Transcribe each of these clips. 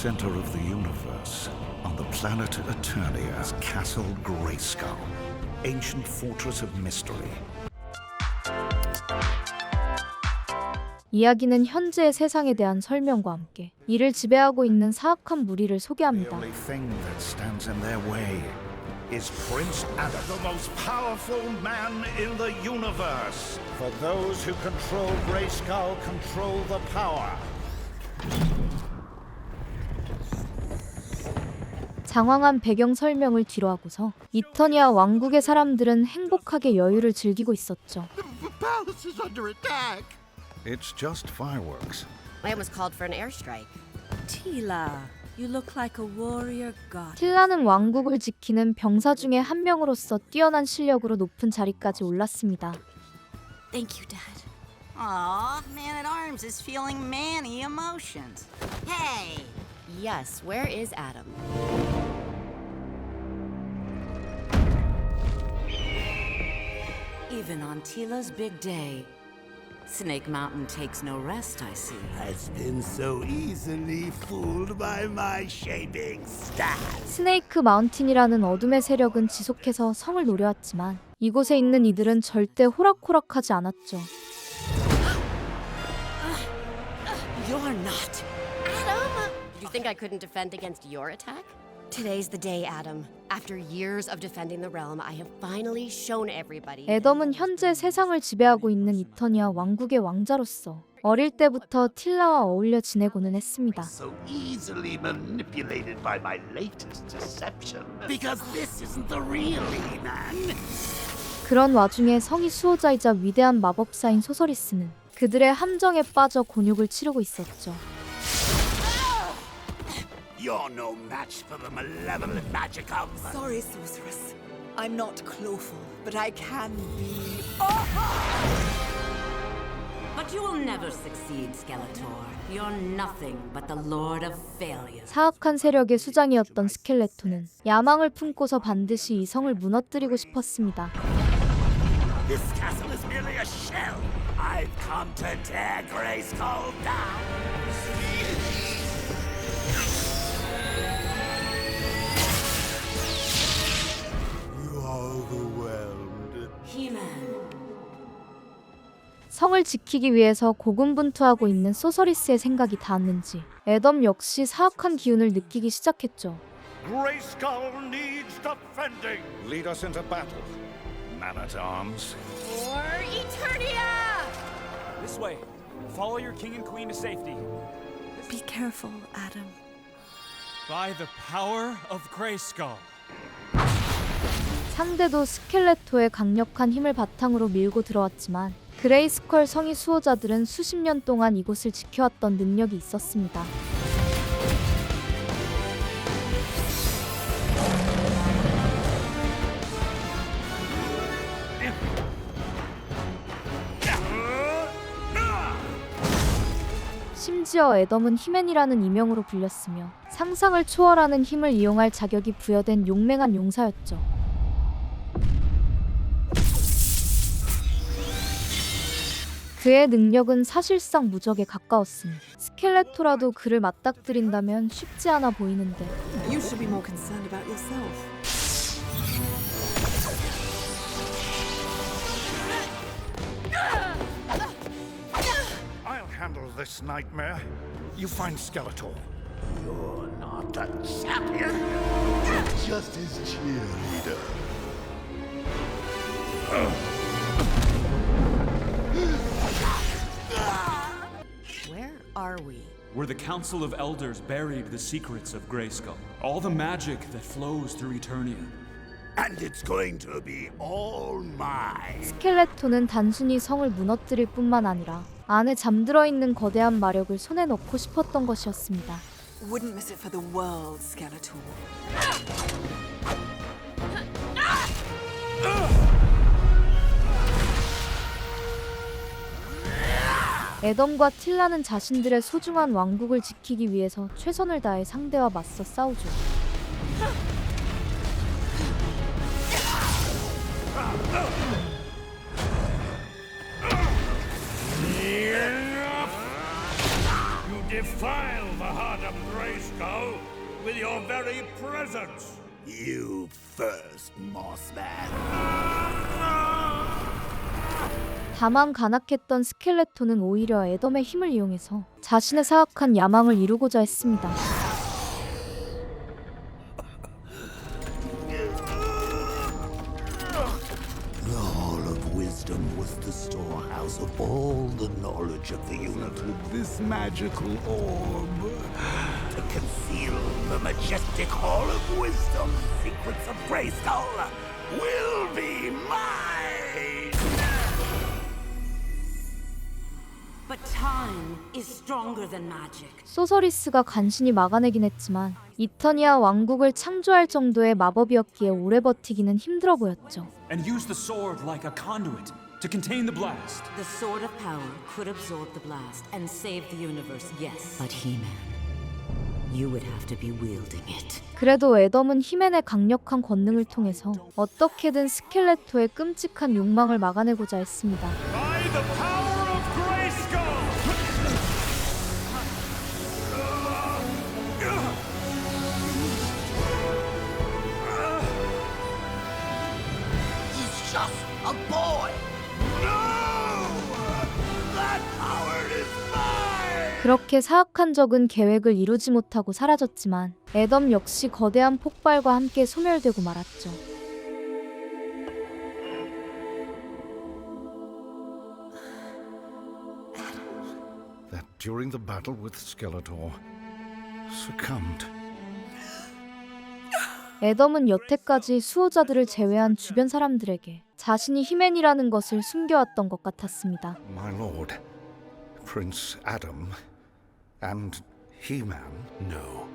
center of the universe, on the planet Eternia's Castle Grayskull, ancient fortress of mystery. 이야기는 현재의 세상에 대한 설명과 함께 이를 지배하고 있는 사악한 무리를 The 소개합니다. only thing that stands in their way is Prince Adam, the most powerful man in the universe. For those who control Grayskull control the power. 장황한 배경 설명을 뒤로 하고서 이터니아 왕국의 사람들은 행복하게 여유를 즐기고 있었죠. The palace is under attack. It's just fireworks. I almost called for an airstrike. Tila, you look like a warrior god. 틸라는 왕국을 지키는 병사 중에 한 명으로서 뛰어난 실력으로 높은 자리까지 올랐습니다. Thank you, Dad. Aw, Man at Arms is feeling manny emotions. Hey! Yes, where is Adam? Even on Tila's big day, Snake Mountain takes no rest, I see. Has been so easily fooled by my shaping stats. 스네이크 마운틴이라는 어둠의 세력은 지속해서 성을 노려왔지만 이곳에 있는 이들은 절대 호락호락하지 않았죠. You're not. Adam! You think I couldn't defend against your attack? Today's the day, Adam. After years of defending the realm, I have finally shown everybody. 애덤은 현재 세상을 지배하고 있는 이터니아 왕국의 왕자로서 어릴 때부터 틸라와 어울려 지내고는 했습니다. So easily manipulated by my latest deception. Because this isn't the real me, man. 그런 와중에 성의 수호자이자 위대한 마법사인 소서리스는 그들의 함정에 빠져 곤욕을 치르고 있었죠. You're no match for the malevolent magic of... Sorry, sorceress. I'm not Cloful, but I can be. But you will never succeed, Skeletor. You're nothing but the Lord of Failure. 사악한 세력의 수장이었던 스켈레톤은 야망을 품고서 반드시 이 성을 무너뜨리고 싶었습니다. This castle is merely a shell. I've come to tear Grayskull down. Overwhelmed. He-Man. 성을 지키기 위해서 고군분투하고 있는 소서리스의 생각이 닿았는지 애덤 역시 사악한 기운을 느끼기 시작했죠. Grayskull needs defending. Lead us into battle, man at arms. For Eternia! This way. Follow your king and queen to safety. Be careful, Adam. By the power of Grayskull. 상대도 스켈레토의 강력한 힘을 바탕으로 밀고 들어왔지만 그레이스컬 성의 수호자들은 수십 년 동안 이곳을 지켜왔던 능력이 있었습니다. 심지어 애덤은 히맨이라는 이명으로 불렸으며 상상을 초월하는 힘을 이용할 자격이 부여된 용맹한 용사였죠. 그의 능력은 사실상 무적에 가까웠으니 스켈레토라도 그를 맞닥뜨린다면 쉽지 않아 보이는데 You should be more concerned about yourself. I'll handle this nightmare. You find Skeletor. You're not a champion. Just his cheerleader. Where are we? Where the Council of Elders buried the secrets of Grayskull. All the magic that flows through Eternia. And it's going to be all mine. 스켈레토는 단순히 성을 무너뜨릴 뿐만 아니라 안에 잠들어 있는 거대한 마력을 손에 넣고 싶었던 것이었습니다. Wouldn't miss it for the world, Skeletor. 애덤과 틸라는 자신들의 소중한 왕국을 지키기 위해서 최선을 다해 상대와 맞서 싸우죠. You defile the heart of Grayskull with your very presence. You first, Mossman. 다만 간악했던 스켈레톤은 오히려 애덤의 힘을 이용해서 자신의 사악한 야망을 이루고자 했습니다. The Hall of Wisdom was the storehouse of all the knowledge of the universe. With this magical orb to conceal the majestic Hall of Wisdom, secrets of Grayskull will be mine. But time is stronger than magic. 소서리스가 간신히 막아내긴 했지만 이터니아 왕국을 창조할 정도의 마법이었기에 오래 버티기는 힘들어 보였죠. And use the sword like a conduit to contain the blast. The sword of power could absorb the blast and save the universe, yes. But He-Man, you would have to be wielding it. 그래도 애덤은 히맨의 강력한 권능을 통해서 어떻게든 스켈레토의 끔찍한 욕망을 막아내고자 했습니다. By the power of Grayskull! He's just a boy. No! That power is mine! 그렇게 사악한 적은 계획을 이루지 못하고 사라졌지만 애덤 역시 거대한 폭발과 함께 소멸되고 말았죠. That during the battle with Skeletor, succumbed. 애덤은 여태까지 수호자들을 제외한 주변 사람들에게 자신이 히맨이라는 것을 숨겨왔던 것 같았습니다. My lord, Prince Adam, and He-Man. No,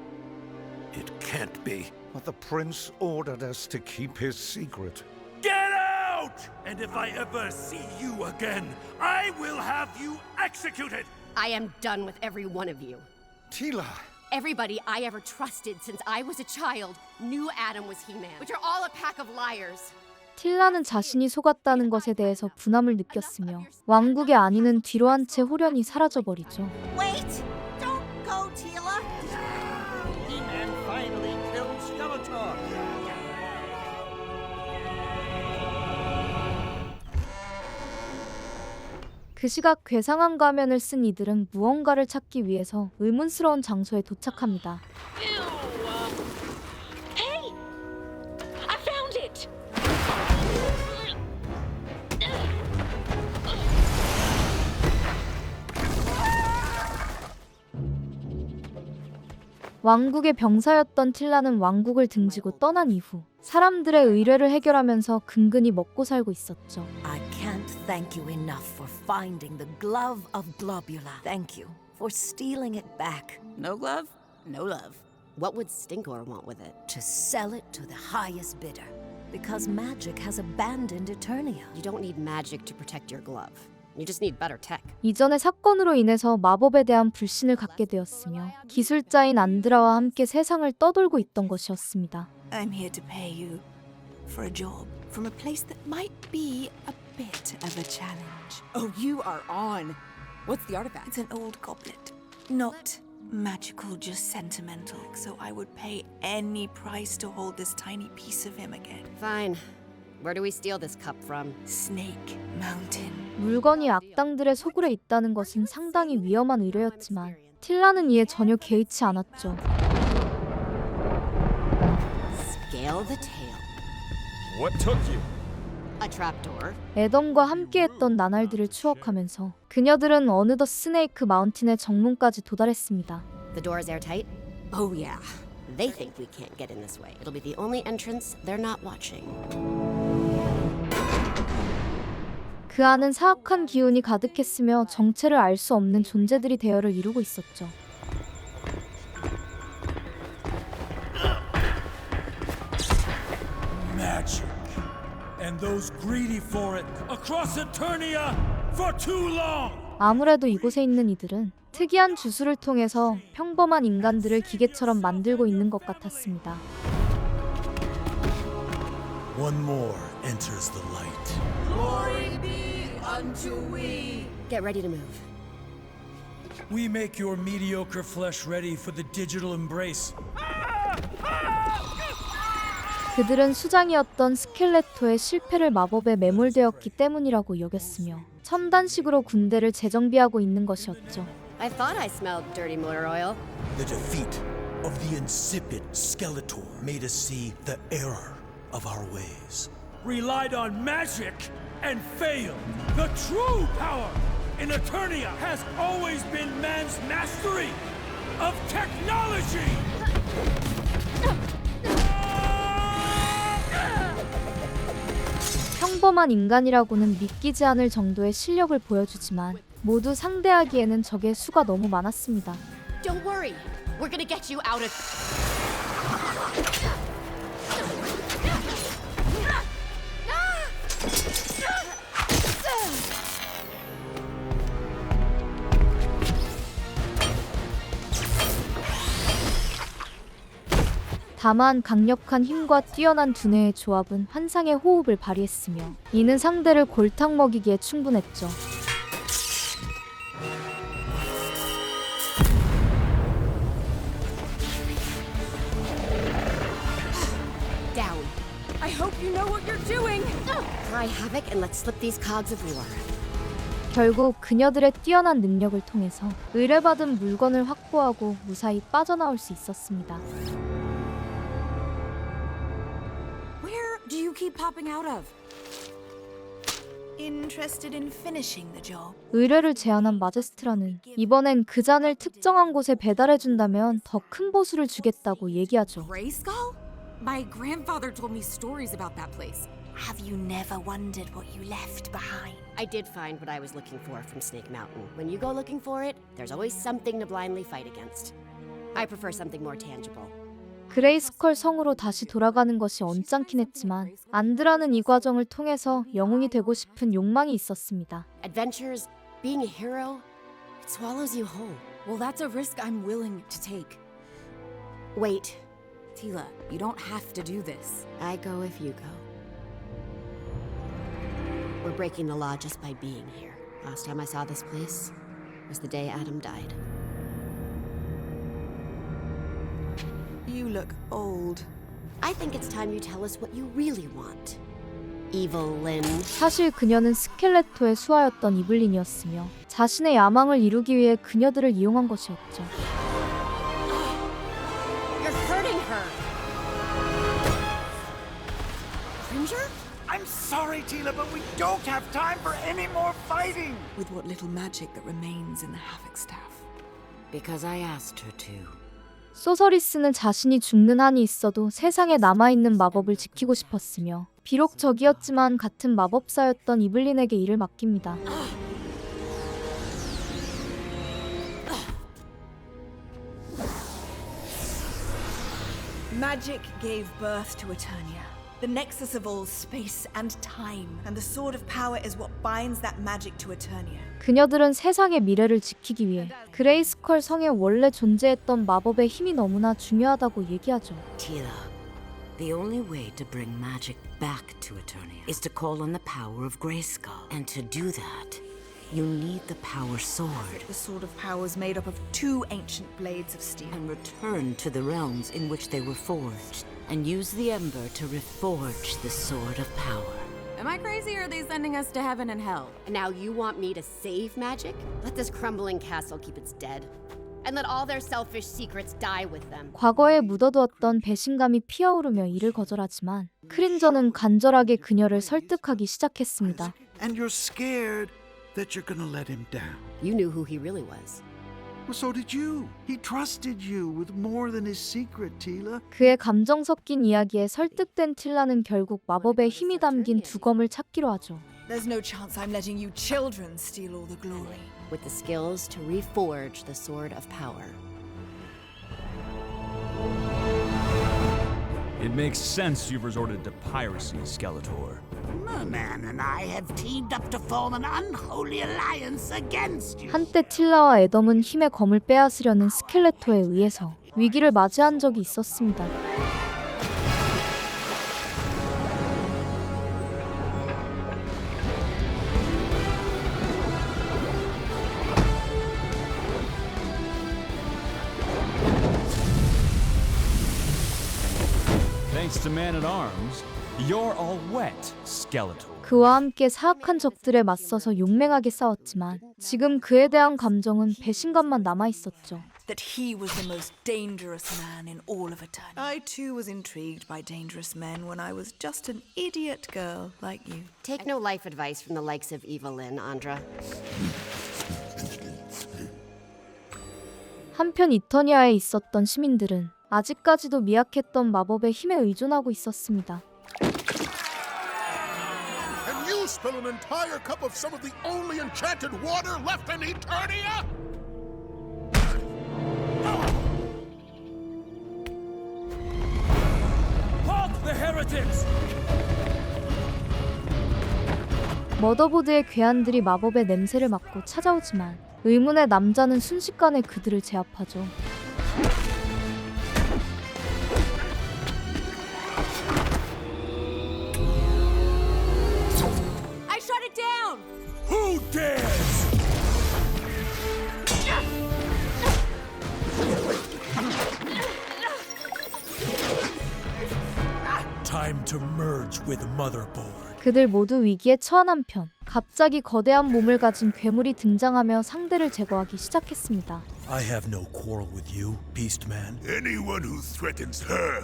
it can't be. But the prince ordered us to keep his secret. Get out! And if I ever see you again, I will have you executed! I am done with every one of you. Tila! Everybody I ever trusted since I was a child knew Adam was He-Man, which are all a pack of liars. 틸라는 자신이 속았다는 것에 대해서 분함을 느꼈으며 왕국의 안위는 뒤로 한 채 홀연히 사라져버리죠. Wait! Don't go, Tila! He-Man finally killed Skeletor! 그 시각 괴상한 가면을 쓴 이들은 무언가를 찾기 위해서 의문스러운 장소에 도착합니다. Hey! I found it! 왕국의 병사였던 틸라는 왕국을 등지고 떠난 이후 사람들의 의뢰를 해결하면서 근근히 먹고 살고 있었죠. I can't thank you enough for finding the glove of Globula. Thank you for stealing it back. No glove, no love. What would Stinkor want with it? To sell it to the highest bidder. Because magic has abandoned Eternia. You don't need magic to protect your glove. You just need better tech. 이전의 사건으로 인해서 마법에 대한 불신을 갖게 되었으며 기술자인 안드라와 함께 세상을 떠돌고 있던 것이었습니다. I'm here to pay you for a job from a place that might be a bit of a challenge. Oh, you are on. What's the artifact? It's an old goblet. Not magical, just sentimental. So I would pay any price to hold this tiny piece of him again. Fine. Where do we steal this cup from? Snake Mountain. 물건이 악당들의 소굴에 있다는 것은 상당히 위험한 의뢰였지만 틸라는 이에 전혀 개의치 않았죠. Scale the tail. What took you? A trapdoor. 애덤과 함께했던 나날들을 추억하면서 그녀들은 어느덧 스네이크 마운틴의 정문까지 도달했습니다. The door is airtight? Oh yeah. They think we can't get in this way. It'll be the only entrance they're not watching. 그 안은 사악한 기운이 가득했으며 정체를 알 수 없는 존재들이 대열을 이루고 있었죠. Magic. And those greedy for it across Eternia for too long! 아무래도 이곳에 있는 이들은 특이한 주술을 통해서 평범한 인간들을 기계처럼 만들고 있는 것 같았습니다. One more enters the light. Glory be unto we. Get ready to move. We make your mediocre flesh ready for the digital embrace. 그들은 수장이었던 스켈레토의 실패를 마법에 매몰되었기 때문이라고 여겼으며 첨단식으로 군대를 재정비하고 있는 것이었죠. I thought I smelled dirty motor oil. The defeat of the insipid Skeletor made us see the error of our ways. Relied on magic and failed. The true power in Eternia has always been man's mastery of technology. 평범한 인간이라고는 믿기지 않을 정도의 실력을 보여주지만 모두 상대하기에는 적의 수가 너무 많았습니다. Don't worry. We're gonna get you out of... 다만 강력한 힘과 뛰어난 두뇌의 조합은 환상의 호흡을 발휘했으며 이는 상대를 골탕 먹이기에 충분했죠. Down. I hope you know what you're doing! Cry havoc and let's slip these cogs of war. 결국 그녀들의 뛰어난 능력을 통해서 의뢰받은 물건을 확보하고 무사히 빠져나올 수 있었습니다. Where do you keep popping out of? Interested in finishing the job? 의뢰를 제안한 마제스트라는 이번엔 그 잔을 특정한 곳에 배달해준다면 더 큰 보수를 주겠다고 얘기하죠. Grayskull? My grandfather told me stories about that place. Have you never wondered what you left behind? I did find what I was looking for from Snake Mountain. When you go looking for it, there's always something to blindly fight against. I prefer something more tangible. 그레이스컬 성으로 다시 돌아가는 것이 언짢긴 했지만 안드라는 이 과정을 통해서 영웅이 되고 싶은 욕망이 있었습니다. Adventures, being a hero, it swallows you whole. Well, that's a risk I'm willing to take. Wait, Tila, you don't have to do this. I go if you go. We're breaking the law just by being here. Last time I saw this place was the day Adam died. You look old. I think it's time you tell us what you really want. Evil Lynn. 사실 그녀는 스켈레토의 수하였던 이블린이었으며 자신의 야망을 이루기 위해 그녀들을 이용한 것이었죠. You're hurting her. Cringer? I'm sorry, Tila, but we don't have time for any more fighting! With what little magic that remains in the Havoc Staff. Because I asked her to. 소서리스는 자신이 죽는 한이 있어도 세상에 남아있는 마법을 지키고 싶었으며 비록 적이었지만 같은 마법사였던 이블린에게 일을 맡깁니다. Magic gave birth to Eternia, the nexus of all space and time. And the Sword of Power is what binds that magic to Eternia. 그녀들은 세상의 미래를 지키기 위해 그레이스컬 성에 원래 존재했던 마법의 힘이 너무나 중요하다고 얘기하죠. Tila, the only way to bring magic back to Eternia is to call on the power of Grayskull. And to do that, you need the Power Sword. The Sword of Power is made up of two ancient blades of steel. And return to the realms in which they were forged. And use the Ember to reforge the Sword of Power. Am I crazy or are they sending us to heaven and hell? And now you want me to save magic? Let this crumbling castle keep its dead. And let all their selfish secrets die with them. 과거에 묻어두었던 배신감이 피어오르며 이를 거절하지만 크린저는 간절하게 그녀를 설득하기 시작했습니다. And you're scared that you're gonna let him down. You knew who he really was. Well, so did you. He trusted you with more than his secret, Tila. 그의 감정 섞인 이야기에 설득된 틸라는 결국 마법의 힘이 담긴 두 검을 찾기로 하죠. There's no chance I'm letting you children steal all the glory. With the skills to reforge the Sword of Power. It makes sense you've resorted to piracy, Skeletor. Merman and I have teamed up to form an unholy alliance against you. 한때 틸라와 애덤은 힘의 검을 빼앗으려는 스켈레토에 의해서 위기를 맞이한 적이 있었습니다. Thanks to Man-at-Arms, you're all wet, Skeletor. 그와 함께 사악한 적들에 맞서서 용맹하게 싸웠지만 지금 그에 대한 감정은 배신감만 남아있었죠. That he was the most dangerous man in all of Eternia. I too was intrigued by dangerous men when I was just an idiot girl like you. Take no life advice from the likes of Evelyn, Andra. 한편 이터니아에 있었던 시민들은 아직까지도 미약했던 마법의 힘에 의존하고 있었습니다. Can you spill an entire cup of some of the only enchanted water left in Eternia? Halt the heretics! 머더보드의 괴한들이 마법의 냄새를 맡고 찾아오지만 의문의 남자는 순식간에 그들을 제압하죠. I shut it down! Who dares? Time to merge with Motherboard. 그들 모두 위기에 처한 한편 갑자기 거대한 몸을 가진 괴물이 등장하며 상대를 제거하기 시작했습니다. I have no quarrel with you, Beastman. Anyone who threatens her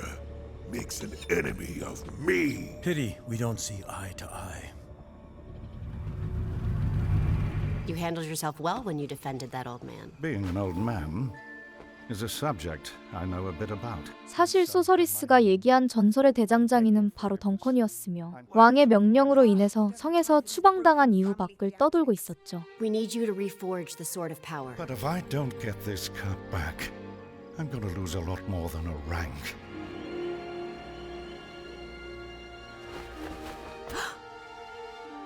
makes an enemy of me. Pity we don't see eye to eye. You handled yourself well when you defended that old man. Being an old man is a subject I know a bit about. 사실 소서리스가 얘기한 전설의 대장장이는 바로 덩컨이었으며 왕의 명령으로 인해서 성에서 추방당한 이후 밖을 떠돌고 있었죠. We need you to reforge the Sword of Power. But if I don't get this cup back, I'm going to lose a lot more than a rank.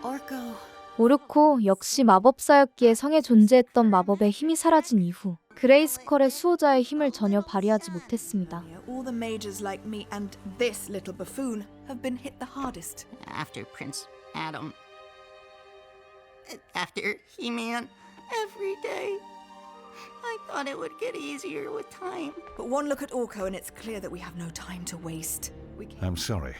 Orko. 오르코 역시 마법사였기에 성에 존재했던 마법의 힘이 사라진 이후 그레이스컬의 수호자의 힘을 전혀 발휘하지 못했습니다. All the mages like me and this little buffoon have been hit the hardest. After Prince Adam. After He-Man. Every day. I thought it would get easier with time. But one look at Orko and it's clear that we have no time to waste. I'm sorry.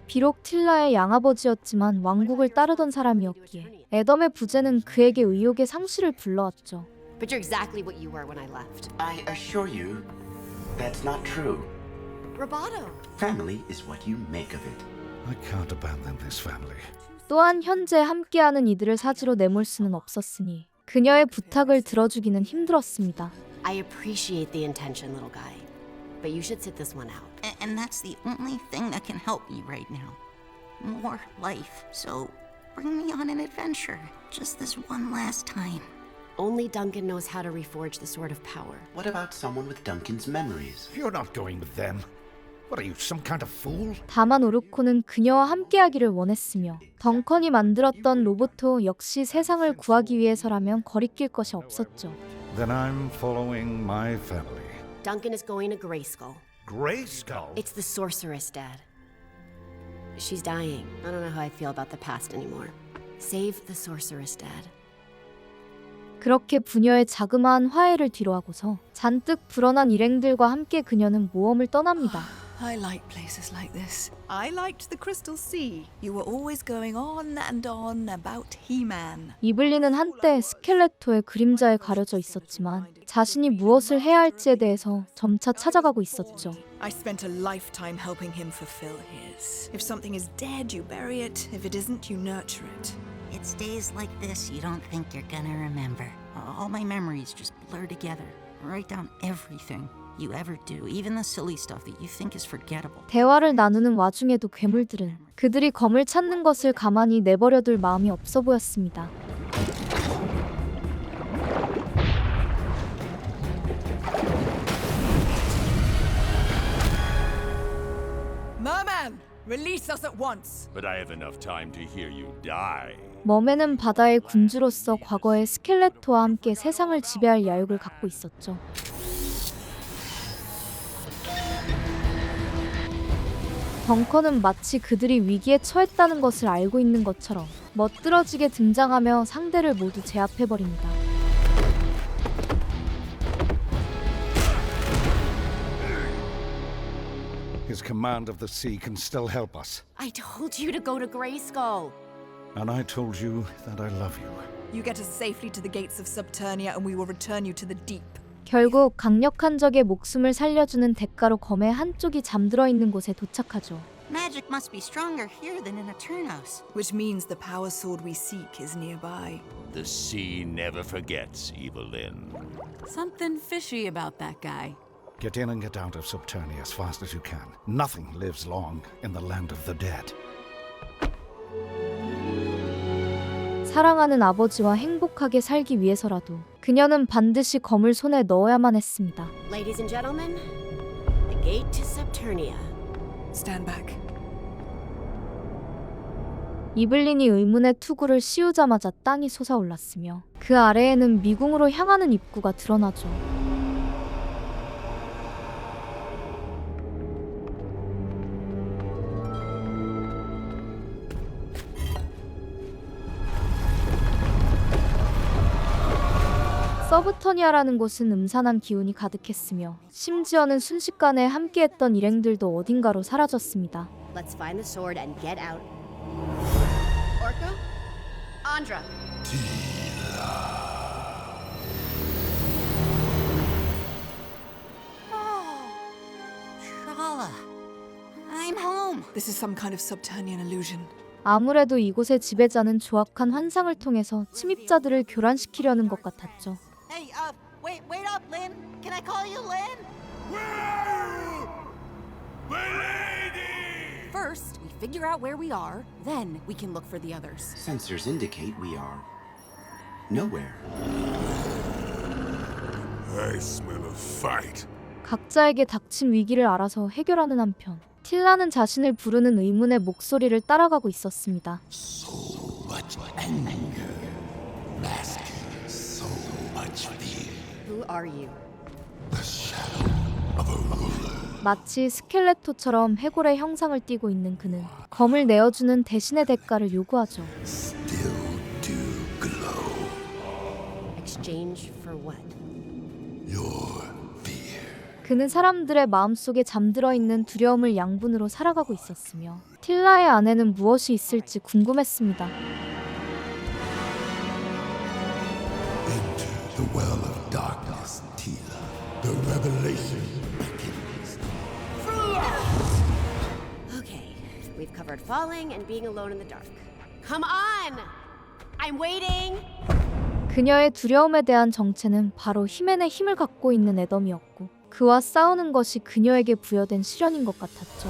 비록 틸라의 양아버지였지만 왕국을 따르던 사람이었기에 애덤의 부재는 그에게 의욕의 상실을 불러왔죠. But you're exactly what you were when I left. I assure you, that's not true. Roboto. Family is what you make of it. I can't abandon this family. 또한 현재 함께하는 이들을 사지로 내몰 수는 없었으니 그녀의 부탁을 들어주기는 힘들었습니다. I appreciate the intention, little guy. But you should sit this one out. And that's the only thing that can help me right now. More life. So bring me on an adventure. Just this one last time. Only Duncan knows how to reforge the Sword of Power. What about someone with Duncan's memories? You're not going with them. What are you, some kind of fool? 다만 오르코는 그녀와 함께하기를 원했으며 덩컨이 만들었던 로보토 역시 세상을 구하기 위해서라면 거리낄 것이 없었죠. Then I'm following my family. Duncan is going to Grayskull. Grayskull? It's the sorceress, Dad. She's dying. I don't know how I feel about the past anymore. Save the sorceress, Dad. 그렇게 부녀의 자그마한 화해를 뒤로하고서 잔뜩 불어난 일행들과 함께 그녀는 모험을 떠납니다. I like places like this. I liked the Crystal Sea. You were always going on and on about He-Man. 이블린은 한때 스켈레토의 그림자에 가려져 있었지만 자신이 무엇을 해야 할지에 대해서 점차 찾아가고 있었죠. I spent a lifetime helping him fulfill his. If something is dead, you bury it. If it isn't, you nurture it. It's days like this you don't think you're gonna remember. All my memories just blur together. Write down everything you ever do, even the silly stuff that you think is forgettable. 대화를 나누는 와중에도 괴물들은 그들이 검을 찾는 것을 가만히 내버려둘 마음이 없어 보였습니다. Merman, release us at once. But I have enough time to hear you die. 머맨은 바다의 군주로서 과거의 스켈레토와 함께 세상을 지배할 야욕을 갖고 있었죠. 덩컨은 마치 그들이 위기에 처했다는 것을 알고 있는 것처럼 멋들어지게 등장하며 상대를 모두 제압해버립니다. His command of the sea can still help us. I told you to go to Grayskull. And I told you that I love you. You get us safely to the gates of Subternia and we will return you to the deep. 결국 강력한 적의 목숨을 살려주는 대가로 검의 한쪽이 잠들어 있는 곳에 도착하죠. Magic must be stronger here than in Eternos. Which means the power sword we seek is nearby. The sea never forgets, Evelyn. Something fishy about that guy. Get in and get out of Subternia as fast as you can. Nothing lives long in the land of the dead. 사랑하는 아버지와 행복하게 살기 위해서라도 그녀는 반드시 검을 손에 넣어야만 했습니다. Ladies and gentlemen, the gate to Subternia. Stand back. 이블린이 의문의 투구를 씌우자마자 땅이 솟아올랐으며 그 아래에는 미궁으로 향하는 입구가 드러나죠. 서브터니아라는 곳은 음산한 기운이 가득했으며 심지어는 순식간에 함께했던 일행들도 어딘가로 사라졌습니다. Let's find the sword and get out. Orko? Andra. Shala, I'm home. This is some kind of Subternian illusion. 아무래도 이곳의 지배자는 조악한 환상을 통해서 침입자들을 교란시키려는 것 같았죠. Hey, wait up, Lynn. Can I call you Lynn? First, we figure out where we are, then we can look for the others. Sensors indicate we are nowhere. I smell a fight. 각자에게 닥친 위기를 알아서 해결하는 한편 틸라는 자신을 부르는 의문의 목소리를 따라가고 있었습니다. So much anger, masking so much fear. Who are you? The shadow of a ruler. 마치 스켈레토처럼 해골의 형상을 띠고 있는 그는 검을 내어주는 대신의 대가를 요구하죠. Still do glow. Exchange for what? Your fear. 그는 사람들의 마음속에 잠들어 있는 두려움을 양분으로 살아가고 있었으며 틸라의 안에는 무엇이 있을지 궁금했습니다. Enter the well of darkness, Tila. The revelation beckons. Okay, we've covered falling and being alone in the dark. Come on! I'm waiting! 그녀의 두려움에 대한 정체는 바로 히멘의 힘을 갖고 있는 애덤이었고 그와 싸우는 것이 그녀에게 부여된 시련인 것 같았죠.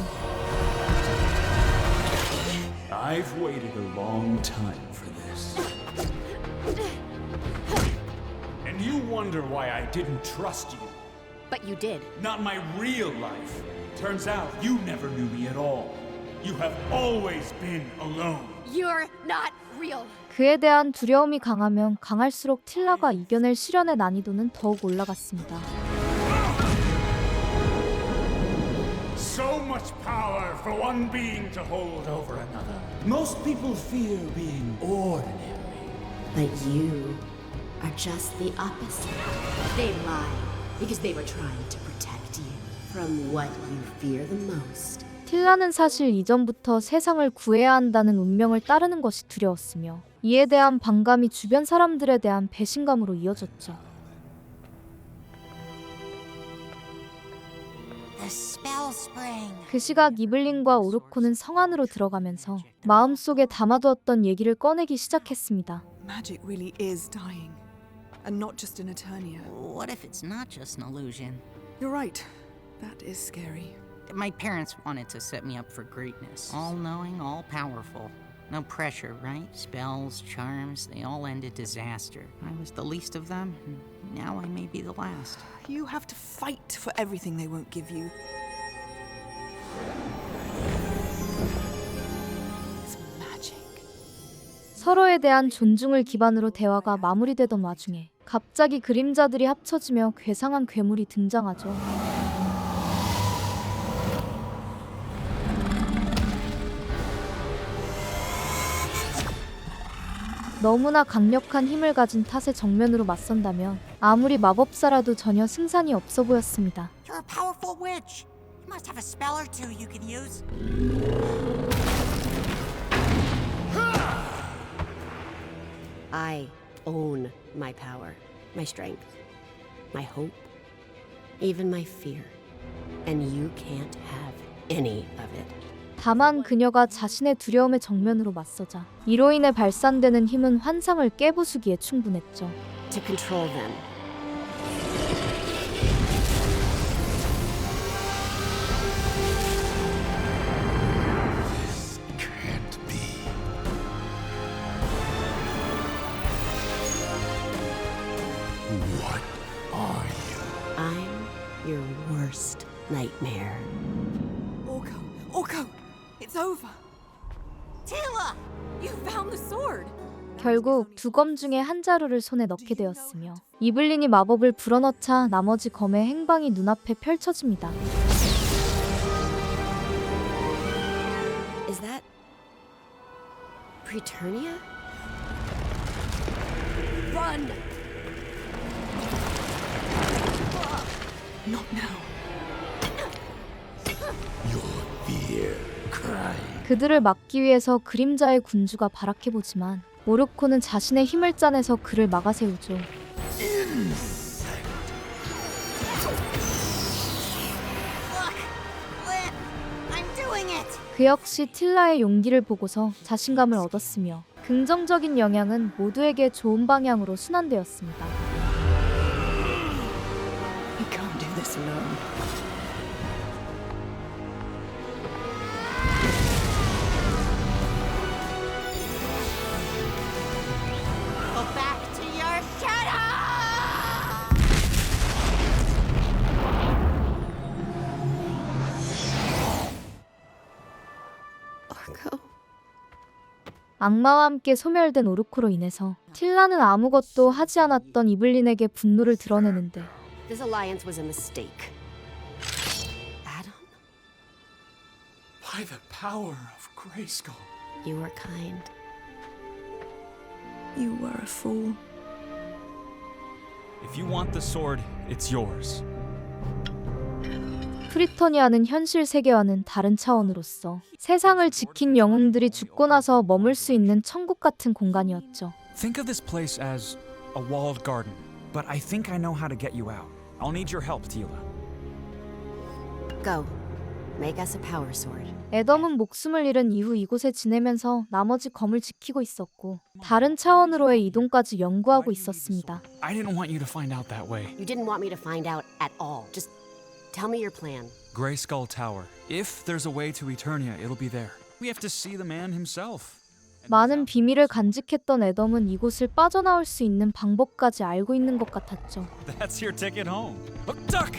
I've waited a long time for this. And you wonder why I didn't trust you. But you did. Not my real life. Turns out you never knew me at all. You have always been alone. You're not real. 그에 대한 두려움이 강하면 강할수록 틸라가 이겨낼 시련의 난이도는 더욱 올라갔습니다. So much power for one being to hold over another. Most people fear being ordinary. But you are just the opposite. They lie because they were trying to protect you from what you fear the most. 틸라는 사실 이전부터 세상을 구해야 한다는 운명을 따르는 것이 두려웠으며 이에 대한 반감이 주변 사람들에 대한 배신감으로 이어졌죠. 그 시각 이블린과 오르코는 성 안으로 들어가면서 마음속에 담아두었던 얘기를 꺼내기 시작했습니다. Magic really is dying. And not just in Eternia. What if it's not just an illusion? You're right. That is scary. My parents wanted to set me up for greatness. All-knowing, all-powerful. No pressure, right? Spells, charms, they all ended disaster. I was the least of them, and now I may be the last. You have to fight for everything they won't give you. It's magic. 서로에 대한 존중을 기반으로 대화가 마무리되던 와중에 갑자기 그림자들이 합쳐지며 괴상한 괴물이 등장하죠. 너무나 강력한 힘을 가진 탓에 정면으로 맞선다면 아무리 마법사라도 전혀 승산이 없어 보였습니다. You're a powerful witch. Must have a spell or two you can use. I own my power, my strength, my hope, even my fear. And you can't have any of it. 다만 그녀가 자신의 두려움에 정면으로 맞서자 이로 인해 발산되는 힘은 환상을 깨부수기에 충분했죠. To control them. What are you? I'm your worst nightmare. Orko, it's over. Tila, you found the sword. 결국 두 검 중에 한 자루를 손에 넣게 되었으며 이블린이 마법을 불어넣자 나머지 검의 행방이 눈앞에 펼쳐집니다. Is that Preternia? Run! Not now. Your fear crying. 그들을 막기 위해서 그림자의 군주가 발악해보지만 오르코는 자신의 힘을 짜내서 그를 막아세우죠. 그 역시 틸라의 용기를 보고서 자신감을 얻었으며 긍정적인 영향은 모두에게 좋은 방향으로 순환되었습니다. We can't do this alone. Go back to your shadow! Orko. 악마와 함께 소멸된 오르코로 인해서 틸라는 아무것도 하지 않았던 이블린에게 분노를 드러내는데 This alliance was a mistake. Adam? By the power of Grayskull. You were kind. You were a fool. If you want the sword, it's yours. 프리터니아는 현실 세계와는 다른 차원으로서 세상을 지킨 영웅들이 죽고 나서 머물 수 있는 천국 같은 공간이었죠. Think of this place as a walled garden, but I think I know how to get you out. I'll need your help, Tila. Go. Make us a power sword. 애덤은 목숨을 잃은 이후 이곳에 지내면서 나머지 검을 지키고 있었고 다른 차원으로의 이동까지 연구하고 있었습니다. I didn't want you to find out that way. You didn't want me to find out at all. Just tell me your plan. Grayskull Tower. If there's a way to Eternia, it'll be there. We have to see the man himself. 많은 비밀을 간직했던 애덤은 이곳을 빠져나올 수 있는 방법까지 알고 있는 것 같았죠. That's your ticket home. Look, duck!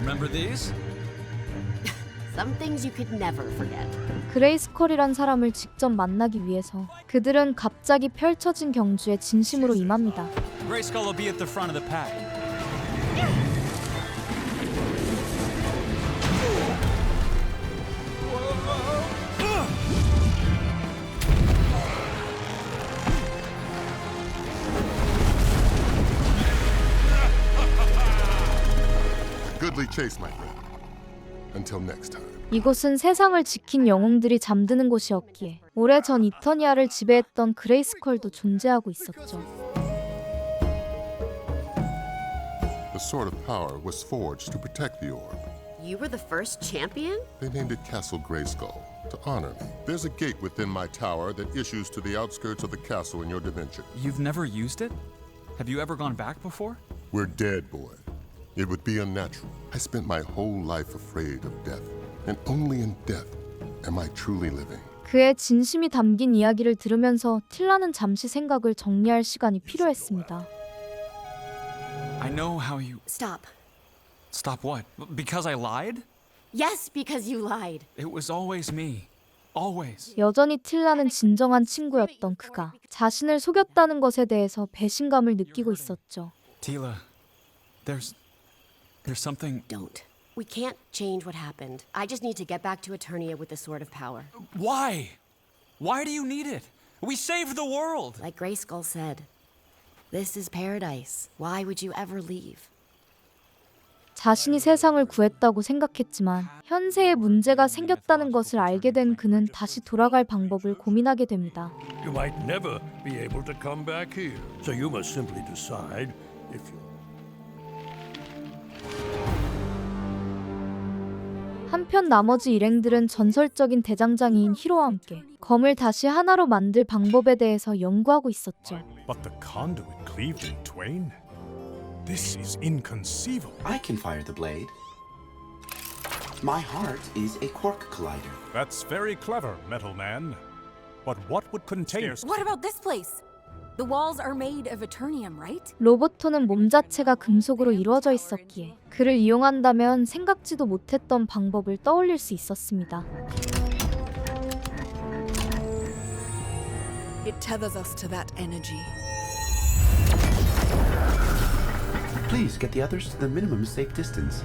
Remember these? Some things you could never forget. 그레이스컬이란 사람을 직접 만나기 위해서 그들은 갑자기 펼쳐진 경주에 진심으로 임합니다. Grayskull will be at the front of the pack. Goodly chase, my friend. Until next time. 이곳은 세상을 지킨 영웅들이 잠드는 곳이었기에 오래전 이터니아를 지배했던 그레이스컬도 존재하고 있었죠. The Sword of Power was forged to protect the orb. You were the first champion? They named it Castle Grayskull to honor me. There's a gate within my tower that issues to the outskirts of the castle in your dimension. You've never used it? Have you ever gone back before? We're dead, boy. It would be unnatural. I spent my whole life afraid of death, and only in death am I truly living. 그의 진심이 담긴 이야기를 들으면서 틸라는 잠시 생각을 정리할 시간이 필요했습니다. I know how you... Stop. Stop what? Because I lied? Yes, because you lied. It was always me. Always. 여전히 틸라는 진정한 친구였던 그가 자신을 속였다는 것에 대해서 배신감을 느끼고 있었죠. Tila, there's something... Don't. We can't change what happened. I just need to get back to Eternia with the Sword of Power. Why? Why do you need it? We saved the world! Like Grayskull said, this is paradise. Why would you ever leave? 자신이 세상을 구했다고 생각했지만 현세에 문제가 생겼다는 것을 알게 된 그는 다시 돌아갈 방법을 고민하게 됩니다. You might never be able to come back here. So you must simply decide if you... 한편 나머지 일행들은 전설적인 대장장이인 히로와 함께 검을 다시 하나로 만들 방법에 대해서 연구하고 있었죠. But the conduit cleaved in twain? This is inconceivable. I can fire the blade. My heart is a quark collider. That's very clever, Metal Man. But what would contain... What about this place? The walls are made of Eternium, right? 로보토는 몸 자체가 금속으로 이루어져 있었기에 그를 이용한다면 생각지도 못했던 방법을 떠올릴 수 있었습니다. It tethers us to that energy. Please get the others to the minimum safe distance.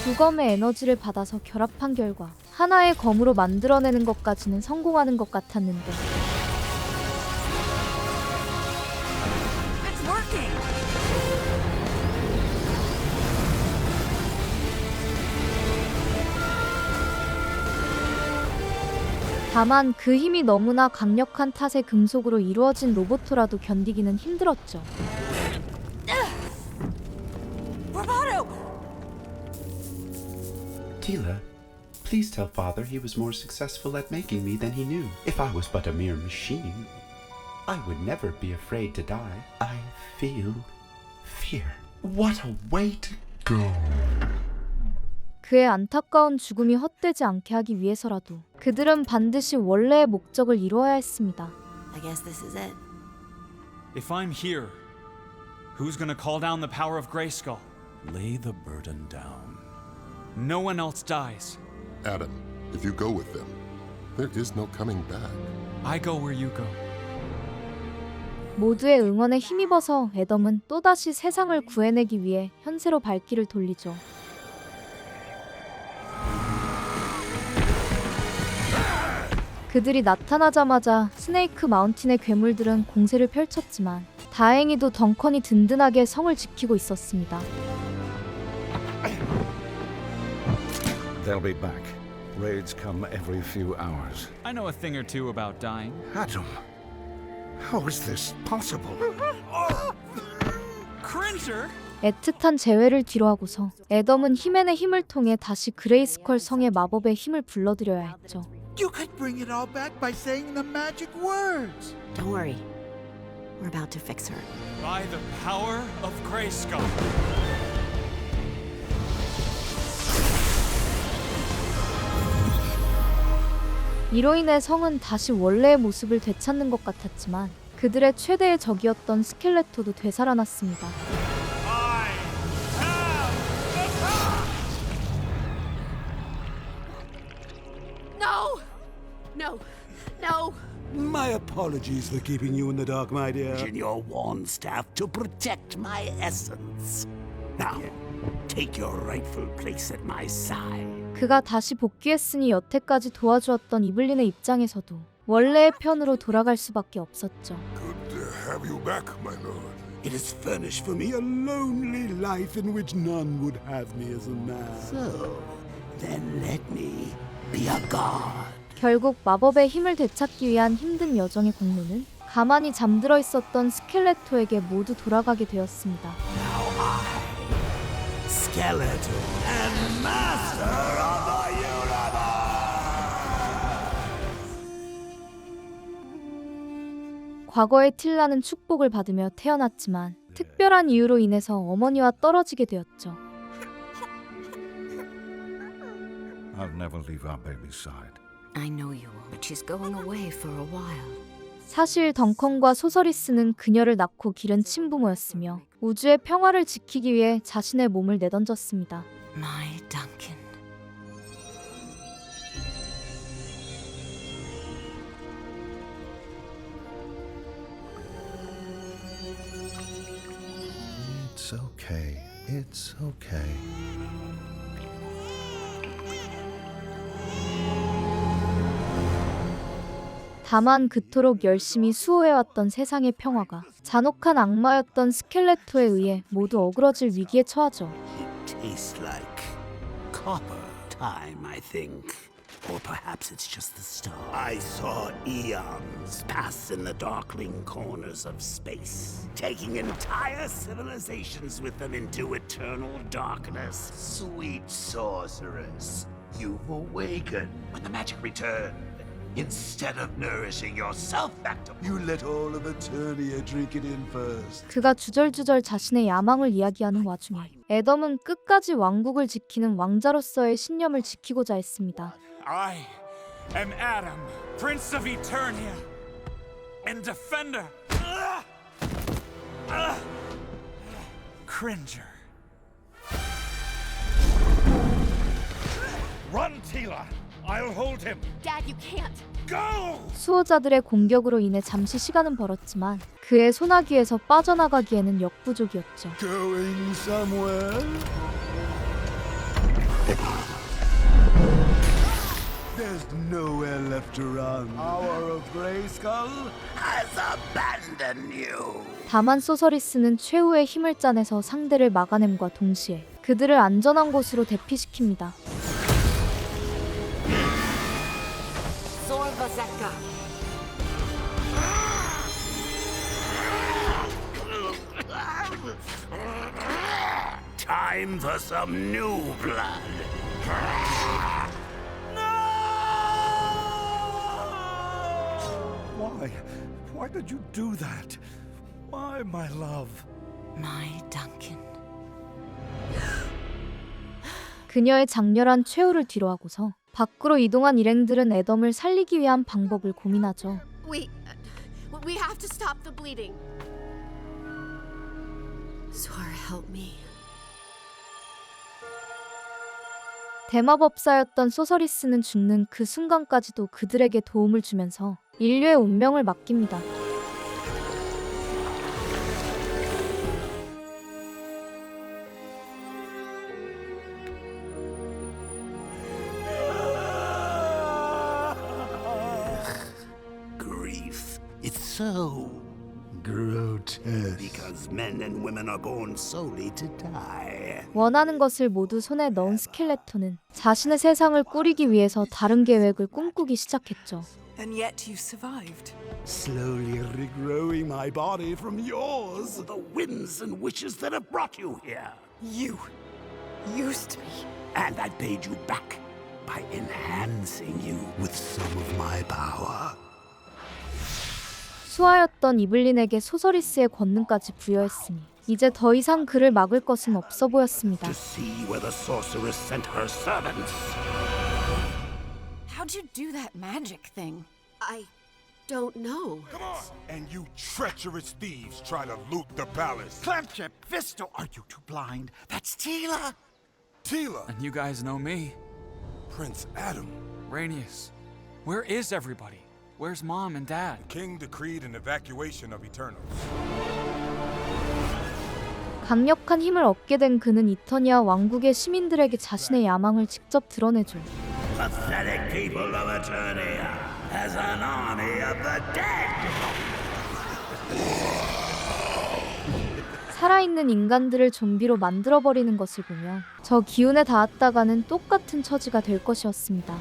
두 검의 에너지를 받아서 결합한 결과 하나의 검으로 만들어내는 것까지는 성공하는 것 같았는데 It's working! 다만 그 힘이 너무나 강력한 탓에 금속으로 이루어진 로보토라도 견디기는 힘들었죠. Bravado! Tila, please tell Father he was more successful at making me than he knew. If I was but a mere machine, I would never be afraid to die. I feel fear. What a way to go. 그의 안타까운 죽음이 헛되지 않게 하기 위해서라도 그들은 반드시 원래의 목적을 이루어야 했습니다. I guess this is it. If I'm here, who's gonna call down the power of Grayskull? Lay the burden down. No one else dies. Adam, if you go with them, there is no coming back. I go where you go. 모두의 응원에 힘입어서 애덤은 또다시 세상을 구해내기 위해 현세로 발길을 돌리죠. 그들이 나타나자마자 스네이크 마운틴의 괴물들은 공세를 펼쳤지만 다행히도 덩컨이 든든하게 성을 지키고 있었습니다. They'll be back. Raids come every few hours. I know a thing or two about dying. Adam, how is this possible? Cringer! 애틋한 재회를 뒤로하고서 애덤은 히멘의 힘을 통해 다시 그레이스컬 성의 마법의 힘을 불러들여야 했죠. You could bring it all back by saying the magic words. Don't worry. We're about to fix her. By the power of Grayskull. 이로 인해 성은 다시 원래의 모습을 되찾는 것 같았지만 그들의 최대의 적이었던 스켈레토도 되살아났습니다. No! No! No! My apologies for keeping you in the dark, my dear. In your wand staff to protect my essence. Now, take your rightful place at my side. 그가 다시 복귀했으니 여태까지 도와주었던 이블린의 입장에서도 원래의 편으로 돌아갈 수밖에 없었죠. Good to have you back, my lord. It has furnished for me a lonely life in which none would have me as a man. So, then let me be a god. 결국 마법의 힘을 되찾기 위한 힘든 여정의 공로는 가만히 잠들어 있었던 스켈레토에게 모두 돌아가게 되었습니다. Skeleton and master of the universe. 과거의 틸라는 축복을 받으며 태어났지만 특별한 이유로 인해서 어머니와 떨어지게 되었죠. I'll never leave our baby's side. I know you will, but she's going away for a while. 사실 덩컨과 소서리스는 그녀를 낳고 기른 친부모였으며 우주의 평화를 지키기 위해 자신의 몸을 내던졌습니다. My Duncan. It's okay. It's okay. 다만 그토록 열심히 수호해왔던 세상의 평화가 잔혹한 악마였던 스켈레토에 의해 모두 어그러질 위기에 처하죠. Tastes like copper time, I think. Or perhaps it's just the start. I saw eons pass in the darkling corners of space, taking entire civilizations with them into eternal darkness. Sweet sorceress, you've awakened. When the magic returned, instead of nourishing yourself back to you let all of Eternia drink it in first. 그가 주절주절 자신의 야망을 이야기하는 와중에 애덤은 끝까지 왕국을 지키는 왕자로서의 신념을 지키고자 했습니다. I am Adam, Prince of Eternia, and Defender. Cringer. Run, Tila! I'll hold him. Dad, you can't. Go! 수호자들의 공격으로 인해 잠시 시간은 벌었지만 그의 소나기에서 빠져나가기에는 역부족이었죠. Going somewhere? There's nowhere left to run. Power of Grayskull has abandoned you. 다만 소서리스는 최후의 힘을 짜내서 상대를 막아냄과 동시에 그들을 안전한 곳으로 대피시킵니다. Sorvazeka. Time for some new blood. Why did you do that? Why, my love? My Duncan. 그녀의 장렬한 최후를 뒤로하고서 밖으로 이동한 일행들은 애덤을 살리기 위한 방법을 고민하죠. We have to stop the bleeding. Sora, help me. 대마법사였던 소서리스는 죽는 그 순간까지도 그들에게 도움을 주면서 인류의 운명을 맡깁니다. Grief. It's so grotesque. Because men and women are born solely to die. 원하는 것을 모두 손에 넣은 스켈레톤은 자신의 세상을 꾸리기 위해서 다른 계획을 꿈꾸기 시작했죠. And yet you survived. Slowly regrowing my body from yours. The whims and wishes that have brought you here. You used me. And I paid you back by enhancing you with some of my power. 수하였던 이블린에게 소서리스의 권능까지 부여했으니 이제 더 이상 그를 막을 것은 없어 보였습니다. To see where the sorceress sent her servants. How'd you do that magic thing? I don't know. Come on! And you treacherous thieves try to loot the palace. Clamptrap, Fisto, are you too blind? That's Tila! Tila! And you guys know me. Prince Adam. Rhaenys. Where is everybody? Where's Mom and Dad? The king decreed an evacuation of Eternals. 강력한 힘을 얻게 된 그는 이터니아 왕국의 시민들에게 자신의 야망을 직접 드러내죠. Pathetic people of Eternia as an army of the dead. 살아있는 인간들을 좀비로 만들어버리는 것을 보며 저 기운에 닿았다가는 똑같은 처지가 될 것이었습니다.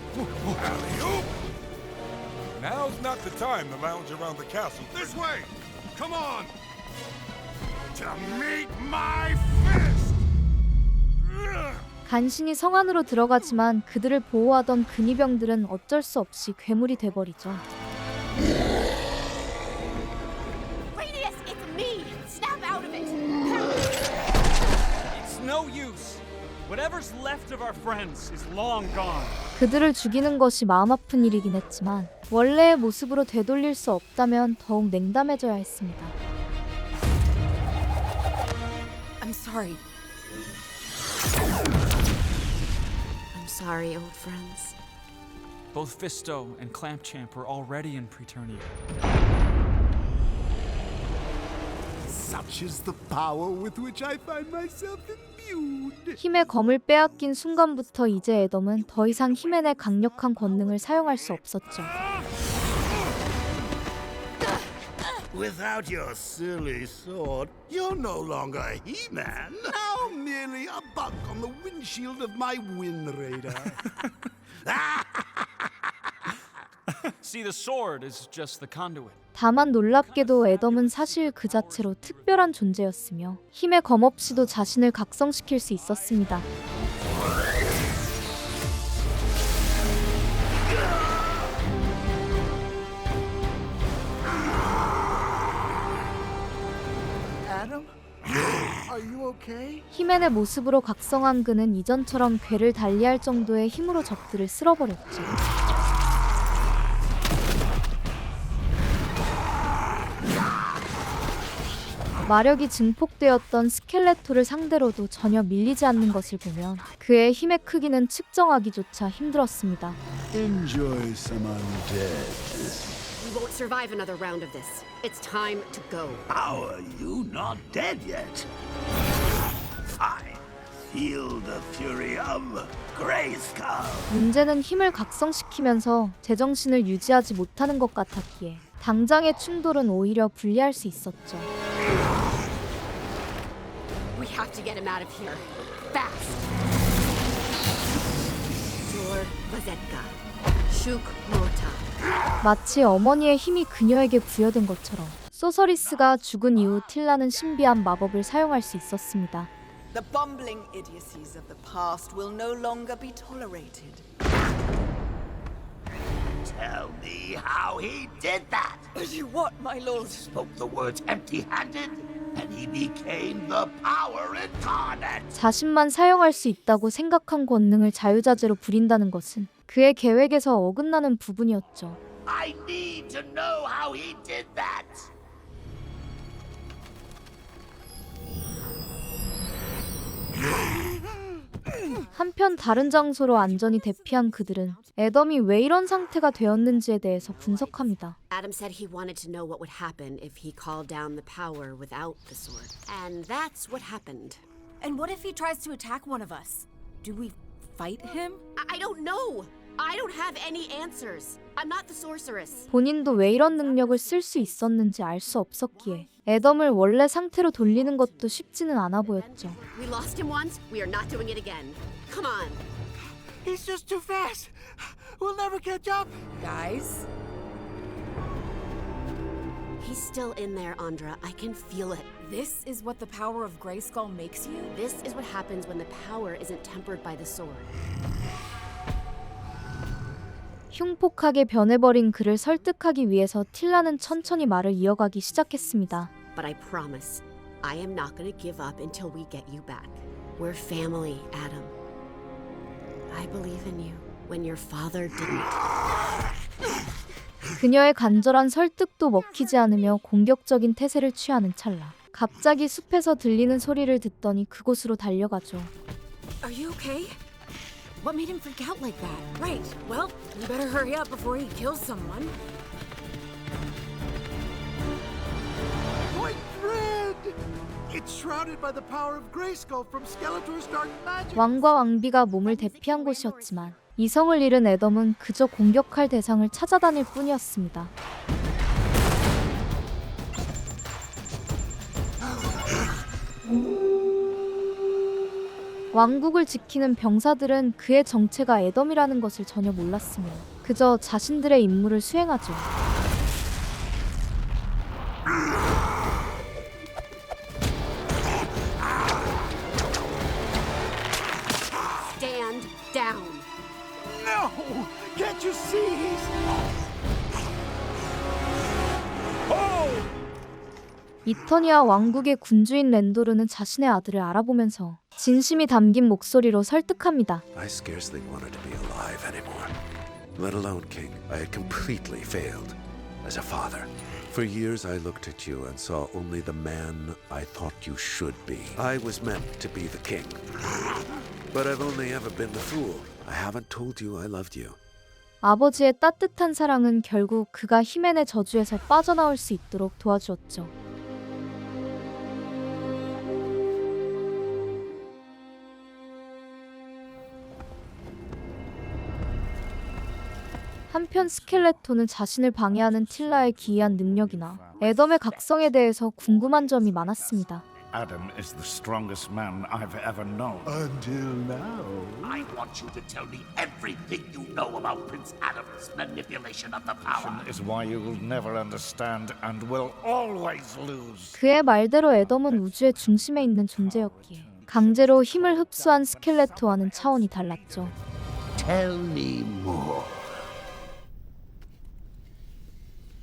Now's not the time to lounge around the castle. This way! Come on! To meet my fist! 간신히 성 안으로 들어가지만 그들을 보호하던 근위병들은 어쩔 수 없이 괴물이 돼버리죠. Rhaenys, it's me! Snap out of it! It's no use. Whatever's left of our friends is long gone. 그들을 죽이는 것이 마음 아픈 일이긴 했지만 원래의 모습으로 되돌릴 수 없다면 더욱 냉담해져야 했습니다. I'm sorry. I'm sorry, old friends. Both Fisto and Clampchamp were already in Preternia. Such is the power with which I find myself imbued. 힘의 검을 빼앗긴 순간부터 이제 애덤은 더 이상 힘의 내 강력한 권능을 사용할 수 없었죠. Without your silly sword, you're no longer a He-Man. Now merely a bug on the windshield of my Wind Raider. See, the sword is just the conduit. 다만 놀랍게도 애덤은 사실 그 자체로 특별한 존재였으며 힘의 검 없이도 자신을 각성시킬 수 있었습니다. Adam? Are you okay? 히맨의 모습으로 각성한 그는 이전처럼 괴를 달리할 정도의 힘으로 적들을 쓸어버렸죠. 마력이 증폭되었던 스켈레토를 상대로도 전혀 밀리지 않는 것을 보면 그의 힘의 크기는 측정하기조차 힘들었습니다. Enjoy some undead. We won't survive another round of this. It's time to go. How are you not dead yet? Fine. Feel the fury of Grayskull. 문제는 힘을 각성시키면서 제정신을 유지하지 못하는 것 같았기에 당장의 충돌은 오히려 불리할 수 있었죠. We have to get him out of here. Fast. Zor Vazetka. Shuk Mota. 마치 어머니의 힘이 그녀에게 부여된 것처럼 소서리스가 죽은 이후 틸라는 신비한 마법을 사용할 수 있었습니다. The bumbling idiocies of the past will no longer be tolerated. Tell me how he did that. You what, my lord? Spoke the words empty-handed, and he became the power incarnate. 자신만 사용할 수 있다고 생각한 권능을 자유자재로 부린다는 것은 그의 계획에서 어긋나는 부분이었죠. I need to know how he did that. 한편 다른 장소로 안전히 대피한 그들은 애덤이 왜 이런 상태가 되었는지에 대해서 분석합니다. Adam said he wanted to know what would happen if he called down the power without the sword. And that's what happened. And what if he tries to attack one of us? Do we fight him? I don't know. I don't have any answers. I'm not the sorceress. 본인도 왜 이런 능력을 쓸 수 있었는지 알 수 없었기에 애덤을 원래 상태로 돌리는 것도 쉽지는 않아 보였죠. We lost him once. We are not doing it again. Come on. He's just too fast. We'll never catch up. Guys? He's still in there, Andra. I can feel it. This is what the power of Grayskull makes you? This is what happens when the power isn't tempered by the sword. 흉폭하게 변해버린 그를 설득하기 위해서 틸라는 천천히 말을 이어가기 시작했습니다. But I promise, I am not going to give up until we get you back. We're family, Adam. I believe in you when your father didn't. 그녀의 간절한 설득도 먹히지 않으며 공격적인 태세를 취하는 찰나 갑자기 숲에서 들리는 소리를 듣더니 그곳으로 달려가죠. Are you okay? What made him freak out like that? Right. Well, you better hurry up before he kills someone. Point Dread! It's shrouded by the power of Grayskull from Skeletor's dark magic. 왕과 왕비가 몸을 대피한 곳이었지만 이성을 잃은 애덤은 그저 공격할 대상을 찾아다닐 뿐이었습니다. 왕국을 지키는 병사들은 그의 정체가 애덤이라는 것을 전혀 몰랐으며 그저 자신들의 임무를 수행하죠. Stand down. No! Can't you see he's... 이터니아 왕국의 군주인 랜도르는 자신의 아들을 알아보면서 진심이 담긴 목소리로 설득합니다. I scarcely wanted to be alive anymore. Let alone king. I had completely failed as a father. For years I looked at you and saw only the man I thought you should be. I was meant to be the king. But I've only ever been the fool. I haven't told you I loved you. 아버지의 따뜻한 사랑은 결국 그가 히맨의 저주에서 빠져나올 수 있도록 도와주었죠. 한편 스켈레토는 자신을 방해하는 틸라의 기이한 능력이나 애덤의 각성에 대해서 궁금한 점이 많았습니다. Adam is the strongest man I've ever known. Until now. I want you to tell me everything you know about Prince Adam's manipulation of the power. Is why you will never understand and will always lose. 그의 말대로 애덤은 우주의 중심에 있는 존재였기에 강제로 힘을 흡수한 스켈레토와는 차원이 달랐죠. Tell me more.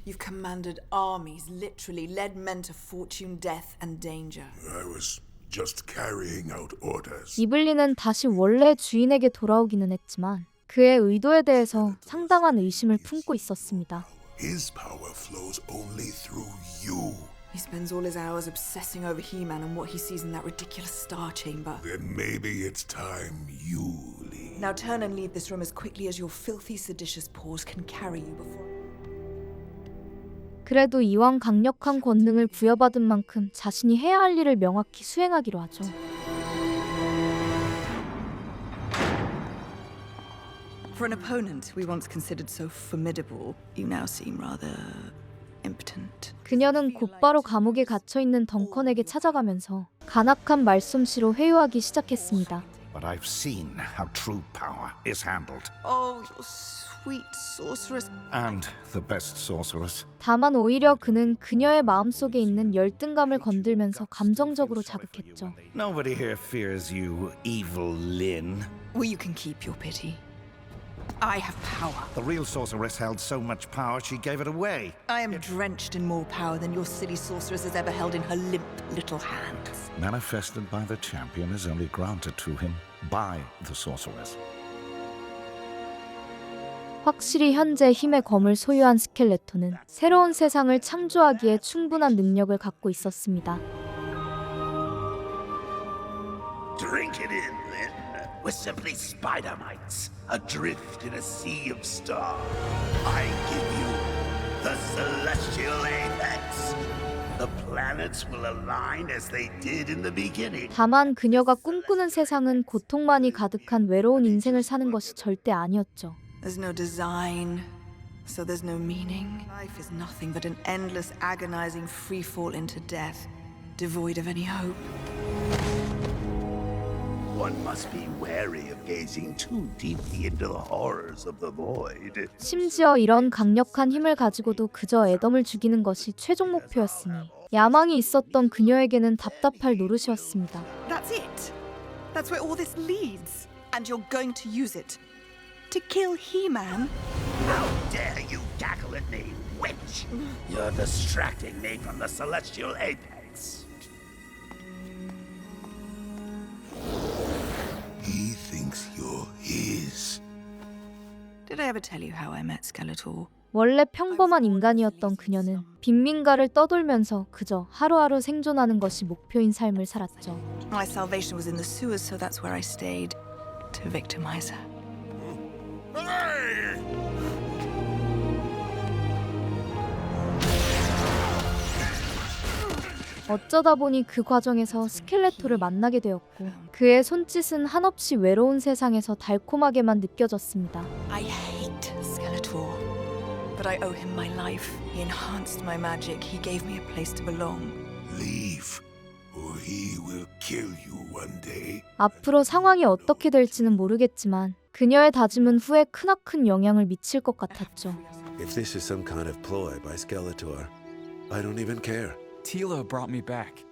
You've commanded armies, literally led men to fortune, death, and danger. I was just carrying out orders. 이블린은 다시 원래 주인에게 돌아오기는 했지만 그의 의도에 대해서 상당한 의심을 품고 있었습니다. His power flows only through you. He spends all his hours obsessing over He-Man and what he sees in that ridiculous star chamber. Then maybe it's time you leave. Now turn and leave this room as quickly as your filthy, seditious paws can carry you before... 그래도 이왕 강력한 권능을 부여받은 만큼 자신이 해야 할 일을 명확히 수행하기로 하죠. For an opponent we once considered so formidable, you now seem rather impotent. 그녀는 곧바로 감옥에 갇혀있는 덩컨에게 찾아가면서 간악한 말솜씨로 회유하기 시작했습니다. But I've seen how true power is handled. Oh, you're sweet sorceress. And the best sorceress. 다만 오히려 그는 그녀의 마음속에 있는 열등감을 건들면서 감정적으로 자극했죠. Nobody here fears you, evil Lyn. Well, you can keep your pity. I have power. The real sorceress held so much power she gave it away. I am drenched in more power than your silly sorceress has ever held in her limp little hands. Manifested by the champion is only granted to him by the sorceress. 확실히 현재 힘의 검을 소유한 스켈레토는 새로운 세상을 창조하기에 충분한 능력을 갖고 있었습니다. Drink it in, then. We're simply spider mites, adrift in a sea of stars. I give you the celestial apex. The planets will align as they did in the beginning. 다만 그녀가 꿈꾸는 세상은 고통만이 가득한 외로운 인생을 사는 것이 절대 아니었죠. There's no design, so there's no meaning. Life is nothing but an endless, agonizing freefall into death, devoid of any hope. One must be wary of gazing too deeply into the horrors of the void. 심지어 이런 강력한 힘을 가지고도 그저 애덤을 죽이는 것이 최종 목표였으니 야망이 있었던 그녀에게는 답답할 노릇이었습니다. That's it. That's where all this leads. And you're going to use it. To kill He-Man? How dare you gaggle at me, witch! You're distracting me from the celestial apex. He thinks you're his. Did I ever tell you how I met Skeletor? 원래 평범한 인간이었던 그녀는 빈민가를 떠돌면서 그저 하루하루 생존하는 것이 목표인 삶을 살았죠. My salvation was in the sewers, so that's where I stayed to victimize her. 어쩌다 보니 그 과정에서 스켈레토를 만나게 되었고 그의 손짓은 한없이 외로운 세상에서 달콤하게만 느껴졌습니다. I hate Skeletor, but I owe him my life. He enhanced my magic. He gave me a place to belong. Leave, or he will kill you one day. 앞으로 상황이 어떻게 될지는 모르겠지만 그녀의 다짐은 후에 크나큰 영향을 미칠 것 같았죠. If this is some kind of ploy by Skeletor, I don't even care. Tila brought me back.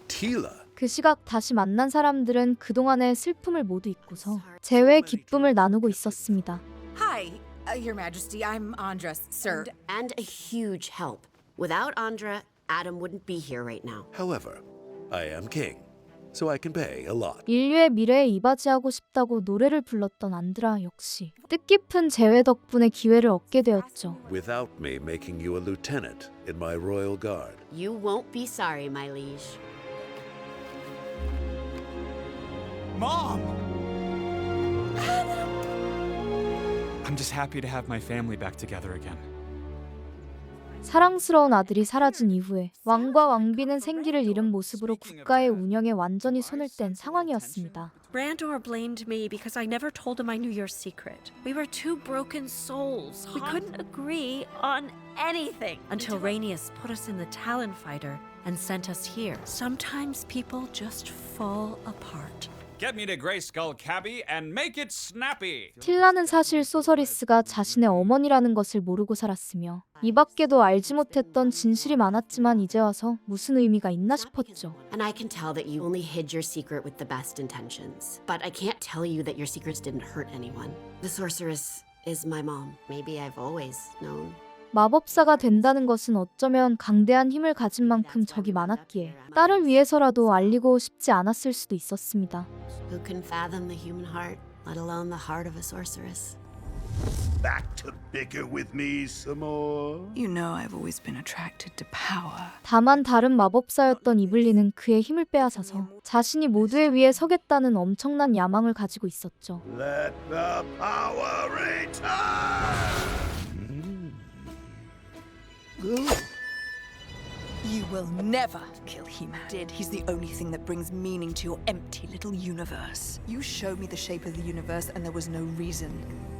Tila? 그 시각 다시 만난 사람들은 그동안의 슬픔을 모두 잊고서 재회의 기쁨을 나누고 있었습니다. Hi, Your Majesty. I'm Andra, sir. And a huge help. Without Andra, Adam wouldn't be here right now. However, I am king, so I can pay a lot. 인류의 미래에 이바지하고 싶다고 노래를 불렀던 안드라 역시 뜻깊은 재회 덕분에 기회를 얻게 되었죠. Without me making you a lieutenant in my royal guard. You won't be sorry, my liege. Mom! I'm just happy to have my family back together again. 사랑스러운 아들이 사라진 이후에 왕과 왕비는 생기를 잃은 모습으로 국가의 운영에 완전히 손을 뗀 상황이었습니다. Brandor blamed me because I never told him I knew your secret. We were two broken souls. We couldn't agree on anything until Rhaenys put us in the Talon Fighter and sent us here. Sometimes people just fall apart. Get me to Greyskull, Cabby, and make it snappy. 틸라는 사실 소서리스가 자신의 어머니라는 것을 모르고 살았으며 이 밖에도 알지 못했던 진실이 많았지만 이제 와서 무슨 의미가 있나 싶었죠. And I can tell that you only hid your secret with the best intentions. But I can't tell you that your secrets didn't hurt anyone. The sorceress is my mom. Maybe I've always known. 마법사가 된다는 것은 어쩌면 강대한 힘을 가진 만큼 적이 많았기에 딸을 위해서라도 알리고 싶지 않았을 수도 있었습니다. Who can fathom the human heart, let alone the heart of a sorceress? Back to bicker with me some more? You know I've always been attracted to power. 다만 다른 마법사였던 이블린은 그의 힘을 빼앗아서 자신이 모두의 위에 서겠다는 엄청난 야망을 가지고 있었죠. Let the power return! You will never kill He-Man. He's the only thing that brings meaning to your empty little universe. You showed me the shape of the universe and there was no reason.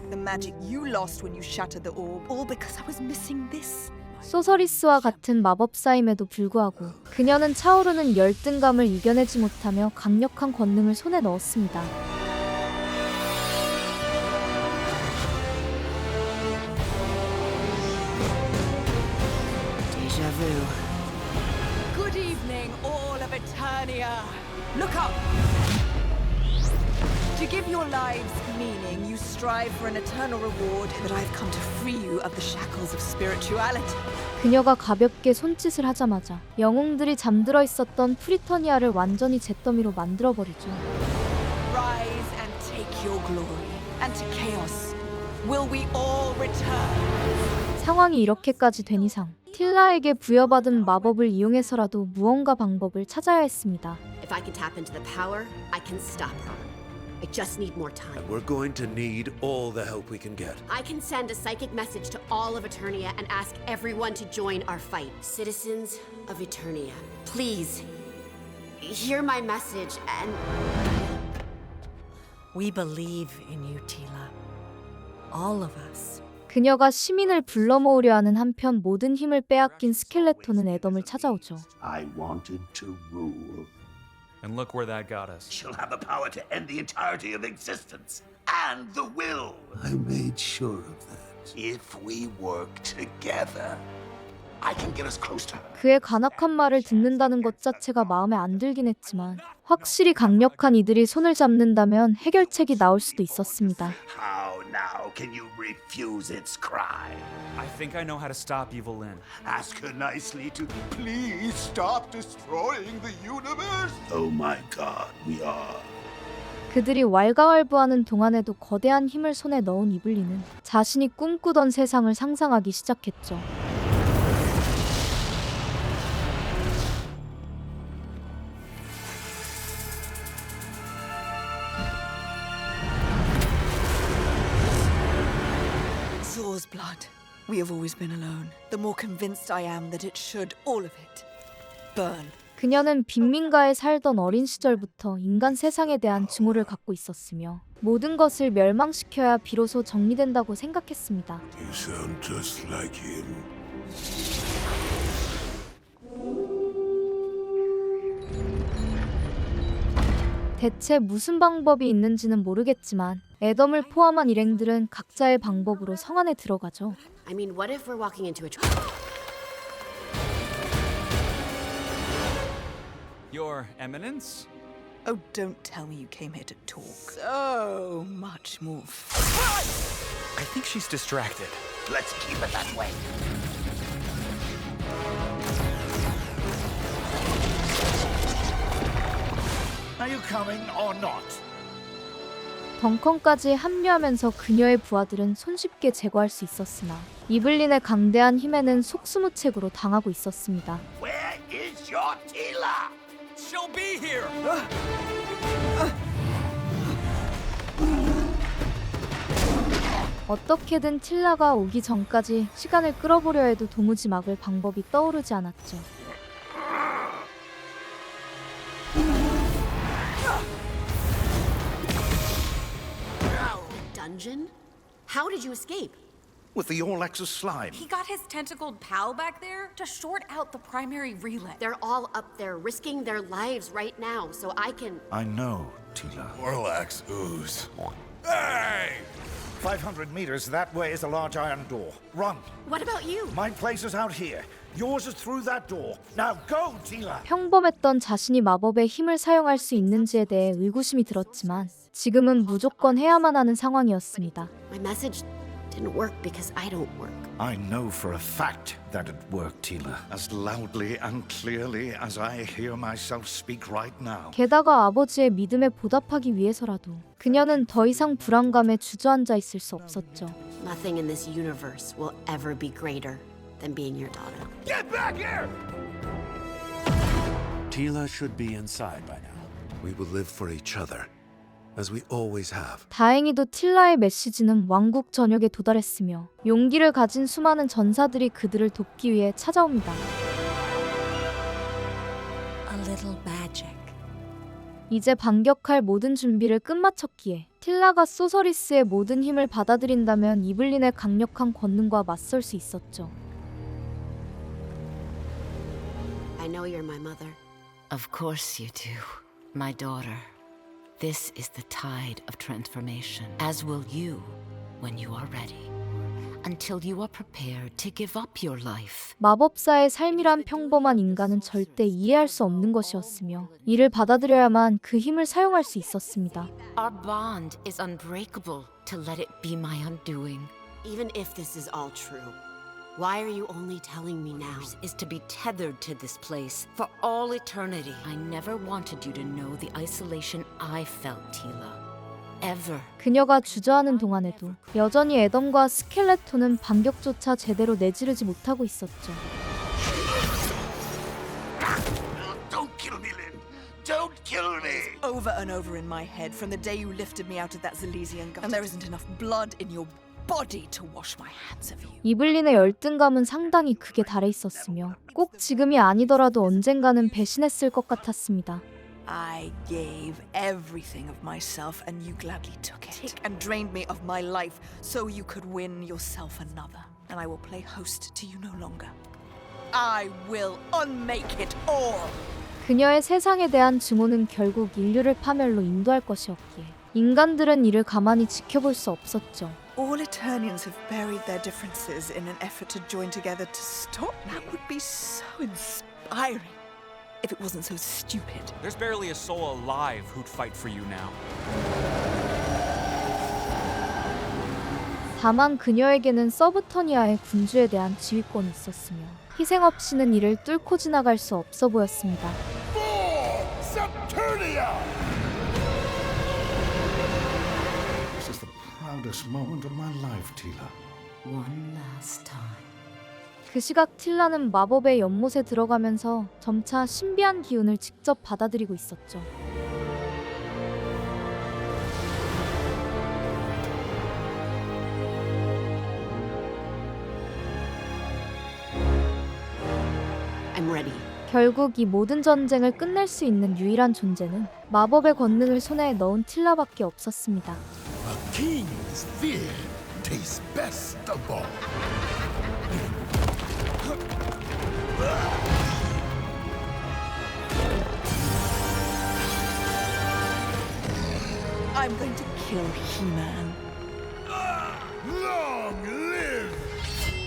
The magic you lost when you shattered the orb, all because I was missing this. 소서리스와 같은 마법사임에도 불구하고 그녀는 차오르는 열등감을 이겨내지 못하며 강력한 권능을 손에 넣었습니다. Good evening, all of Eternia. Look up. To give your lives meaning, you strive for an eternal reward, but I've come to free you of the shackles of spirituality. 그녀가 가볍게 손짓을 하자마자 영웅들이 잠들어 있었던 프리터니아를 완전히 잿더미로 만들어버리죠. Rise and take your glory, and to chaos will we all return. 상황이 이렇게까지 된 이상 틸라에게 부여받은 마법을 이용해서라도 무언가 방법을 찾아야 했습니다. If I can tap into the power, I can stop her. I just need more time. And we're going to need all the help we can get. I can send a psychic message to all of Eternia and ask everyone to join our fight. Citizens of Eternia, please hear my message and... We believe in you, Tila. All of us. 그녀가 시민을 불러 모으려 하는 한편 모든 힘을 빼앗긴 스켈레톤은 애덤을 찾아오죠. I wanted to rule. And look where that got us. She'll have the power to end the entirety of existence. And the will. I made sure of that. If we work together, I can get us close to her. 그의 간악한 말을 듣는다는 것 자체가 마음에 안 들긴 했지만 확실히 강력한 이들이 손을 잡는다면 해결책이 나올 수도 있었습니다. How now can you refuse its cry? I think I know how to stop Evil Lyn. Ask her nicely to please stop destroying the universe. Oh my God, we are. 그들이 왈가왈부하는 동안에도 거대한 힘을 손에 넣은 이블린은 자신이 꿈꾸던 세상을 상상하기 시작했죠. Zor's blood. We have always been alone. The more convinced I am that it should, all of it, burn. 그녀는 빈민가에 살던 어린 시절부터 인간 세상에 대한 증오를 갖고 있었으며 모든 것을 멸망시켜야 비로소 정리된다고 생각했습니다. You sound just like him. 대체 무슨 방법이 있는지는 모르겠지만 애덤을 포함한 일행들은 각자의 방법으로 성 안에 들어가죠. I mean, what if we're walking into a... Your Eminence? Oh, don't tell me you came here to talk. So much more fun! I think she's distracted. Let's keep it that way. Are you coming or not? 덩컨까지 합류하면서 그녀의 부하들은 손쉽게 제거할 수 있었으나 이블린의 강대한 힘에는 속수무책으로 당하고 있었습니다. Where is your Tila? She'll be here! 어떻게든 틸라가 오기 전까지 시간을 끌어보려 해도 도무지 막을 방법이 떠오르지 않았죠. Dungeon? How did you escape? With the All-Access slime. He got his tentacled pal back there to short out the primary relay. They're all up there risking their lives right now, so I can... I know, Tila. Orlax ooze. Hey! 500 meters that way is a large iron door. Run! What about you? My place is out here. Yours is through that door. Now go, Tila! 평범했던 자신이 마법의 힘을 사용할 수 있는지에 대해 의구심이 들었지만 지금은 무조건 해야만 하는 상황이었습니다. My message didn't work because I don't work. I know for a fact that it worked, Tila. As loudly and clearly as I hear myself speak right now. 게다가 아버지의 믿음에 보답하기 위해서라도 그녀는 더 이상 불안감에 주저앉아 있을 수 없었죠. Nothing in this universe will ever be greater than being your daughter. Get back here! Tila should be inside by now. We will live for each other, as we always have. 다행히도 틸라의 메시지는 왕국 전역에 도달했으며 용기를 가진 수많은 전사들이 그들을 돕기 위해 찾아옵니다. A little magic. 이제 반격할 모든 준비를 끝마쳤기에 틸라가 소서리스의 모든 힘을 받아들인다면 이블린의 강력한 권능과 맞설 수 있었죠. I know you're my mother. Of course you do, my daughter. This is the tide of transformation, as will you when you are ready. Until you are prepared to give up your life. 마법사의 삶이란 평범한 인간은 절대 이해할 수 없는 것이었으며 이를 받아들여야만 그 힘을 사용할 수 있었습니다. Our bond is unbreakable. To let it be my undoing. Even if this is all true, why are you only telling me now? Is to be tethered to this place for all eternity. I never wanted you to know the isolation I felt, Tila. Ever. 그녀가 주저하는 동안에도 여전히 애덤과 스켈레톤은 반격조차 제대로 내지르지 못하고 있었죠. Don't kill me, Lynn. Don't kill me. Over and over in my head from the day you lifted me out of that Zalesian gut. And there isn't enough blood in your body to wash my hands of you. 이블린의 열등감은 상당히 극에 달해 있었으며 꼭 지금이 아니더라도 언젠가는 배신했을 것 같았습니다. I gave everything of myself and you gladly took it. And drained me of my life so you could win yourself another. And I will play host to you no longer. I will unmake it all. 그녀의 세상에 대한 증오는 결국 인류를 파멸로 인도할 것이었기에 인간들은 이를 가만히 지켜볼 수 없었죠. All Eternians have buried their differences in an effort to join together to stop. That would be so inspiring if it wasn't so stupid. There's barely a soul alive who'd fight for you now. 다만 그녀에게는 서브터니아의 군주에 대한 지휘권이 있었으며 희생 없이는 이를 뚫고 지나갈 수 없어 보였습니다. This is the proudest moment of my life, Tila. One last time. 그 시각 틸라는 마법의 연못에 들어가면서 점차 신비한 기운을 직접 받아들이고 있었죠. I'm ready. 결국 이 모든 전쟁을 끝낼 수 있는 유일한 존재는 마법의 권능을 손에 넣은 틸라밖에 없었습니다. A king's fear tastes best of all. I'm going to kill He-Man. Long live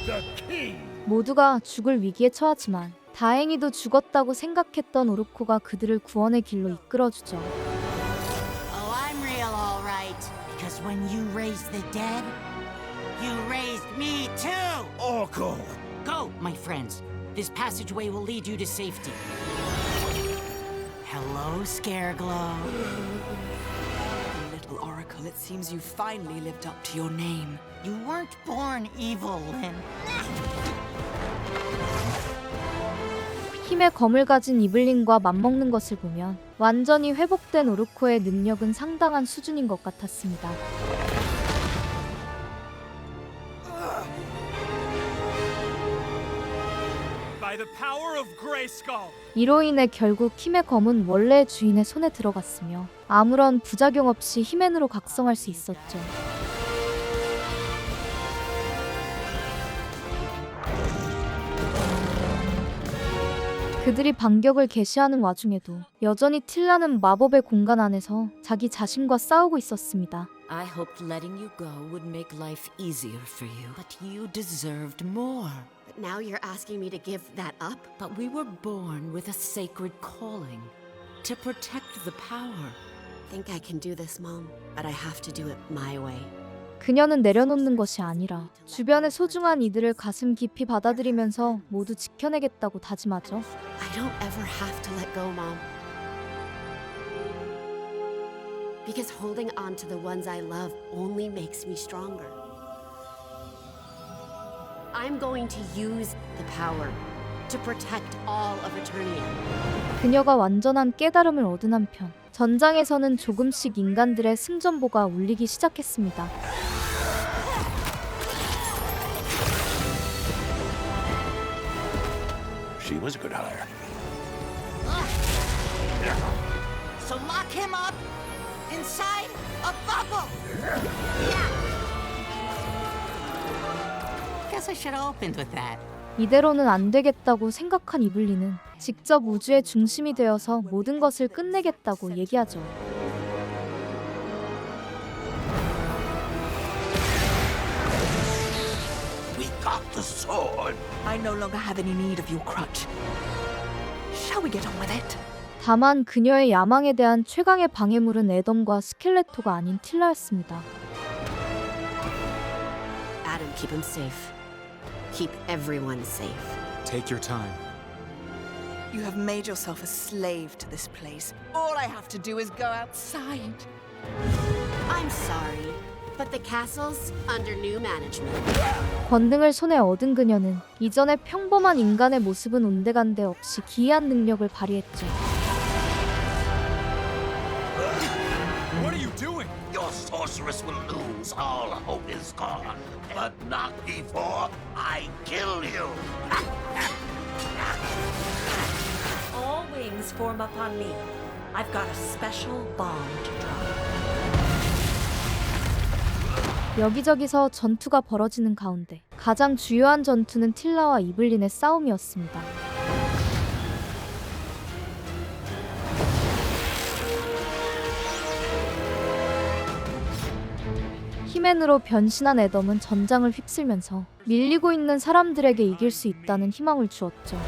the king! 모두가 죽을 위기에 처하지만 다행히도 죽었다고 생각했던 오르코가 그들을 구원의 길로 이끌어주죠. Oh, I'm real all right. Because when you raised the dead, you raised me too! Orko! Go, my friends. This passageway will lead you to safety. Hello, Scareglow. Little Oracle, it seems you finally lived up to your name. You weren't born evil, Lynn. 힘의 검을 가진 이블린과 맞먹는 것을 보면 완전히 회복된 오르코의 능력은 상당한 수준인 것 같았습니다. the power of Grayskull. 이로 인해 결국 힘의 검은 원래의 주인의 손에 들어갔으며 아무런 부작용 없이 히맨으로 각성할 수 있었죠. 그들이 반격을 개시하는 와중에도 여전히 틸라는 마법의 공간 안에서 자기 자신과 싸우고 있었습니다. I hoped letting you go would make life easier for you, but you deserved more. But now you're asking me to give that up? But we were born with a sacred calling to protect the power. I think I can do this, Mom, but I have to do it my way. 그녀는 내려놓는 것이 아니라 주변의 소중한 이들을 가슴 깊이 받아들이면서 모두 지켜내겠다고 다짐하죠. I don't ever have to let go, Mom. Because holding on to the ones I love only makes me stronger. I'm going to use the power to protect all of Eternia. 그녀가 완전한 깨달음을 얻은 한편 전장에서는 조금씩 인간들의 승전보가 울리기 시작했습니다. She was a good hire. So lock him up inside a bubble. Guess I should have opened with that. 이대로는 안 되겠다고 생각한 이블린은 직접 우주의 중심이 되어서 모든 것을 끝내겠다고 얘기하죠. We got the sword. I no longer have any need of your crutch. Shall we get on with it? 다만 그녀의 야망에 대한 최강의 방해물은 애덤과 스켈레토가 아닌 틸라였습니다. Adam, keep him safe. Keep everyone safe. Take your time. You have made yourself a slave to this place. All I have to do is go outside. I'm sorry, but the castle's under new management. 권능을 손에 얻은 그녀는 이전의 평범한 인간의 모습은 온데간데 없이 기이한 능력을 발휘했죠. What are you doing? Your sorceress will lose. All hope is gone. But not before I kill you. All wings form upon me. I've got a special bomb to drop. 여기저기서 전투가 벌어지는 가운데 가장 주요한 전투는 틸라와 이블린의 싸움이었습니다. 히맨으로 변신한 애덤은 전장을 휩쓸면서 밀리고 있는 사람들에게 이길 수 있다는 희망을 주었죠.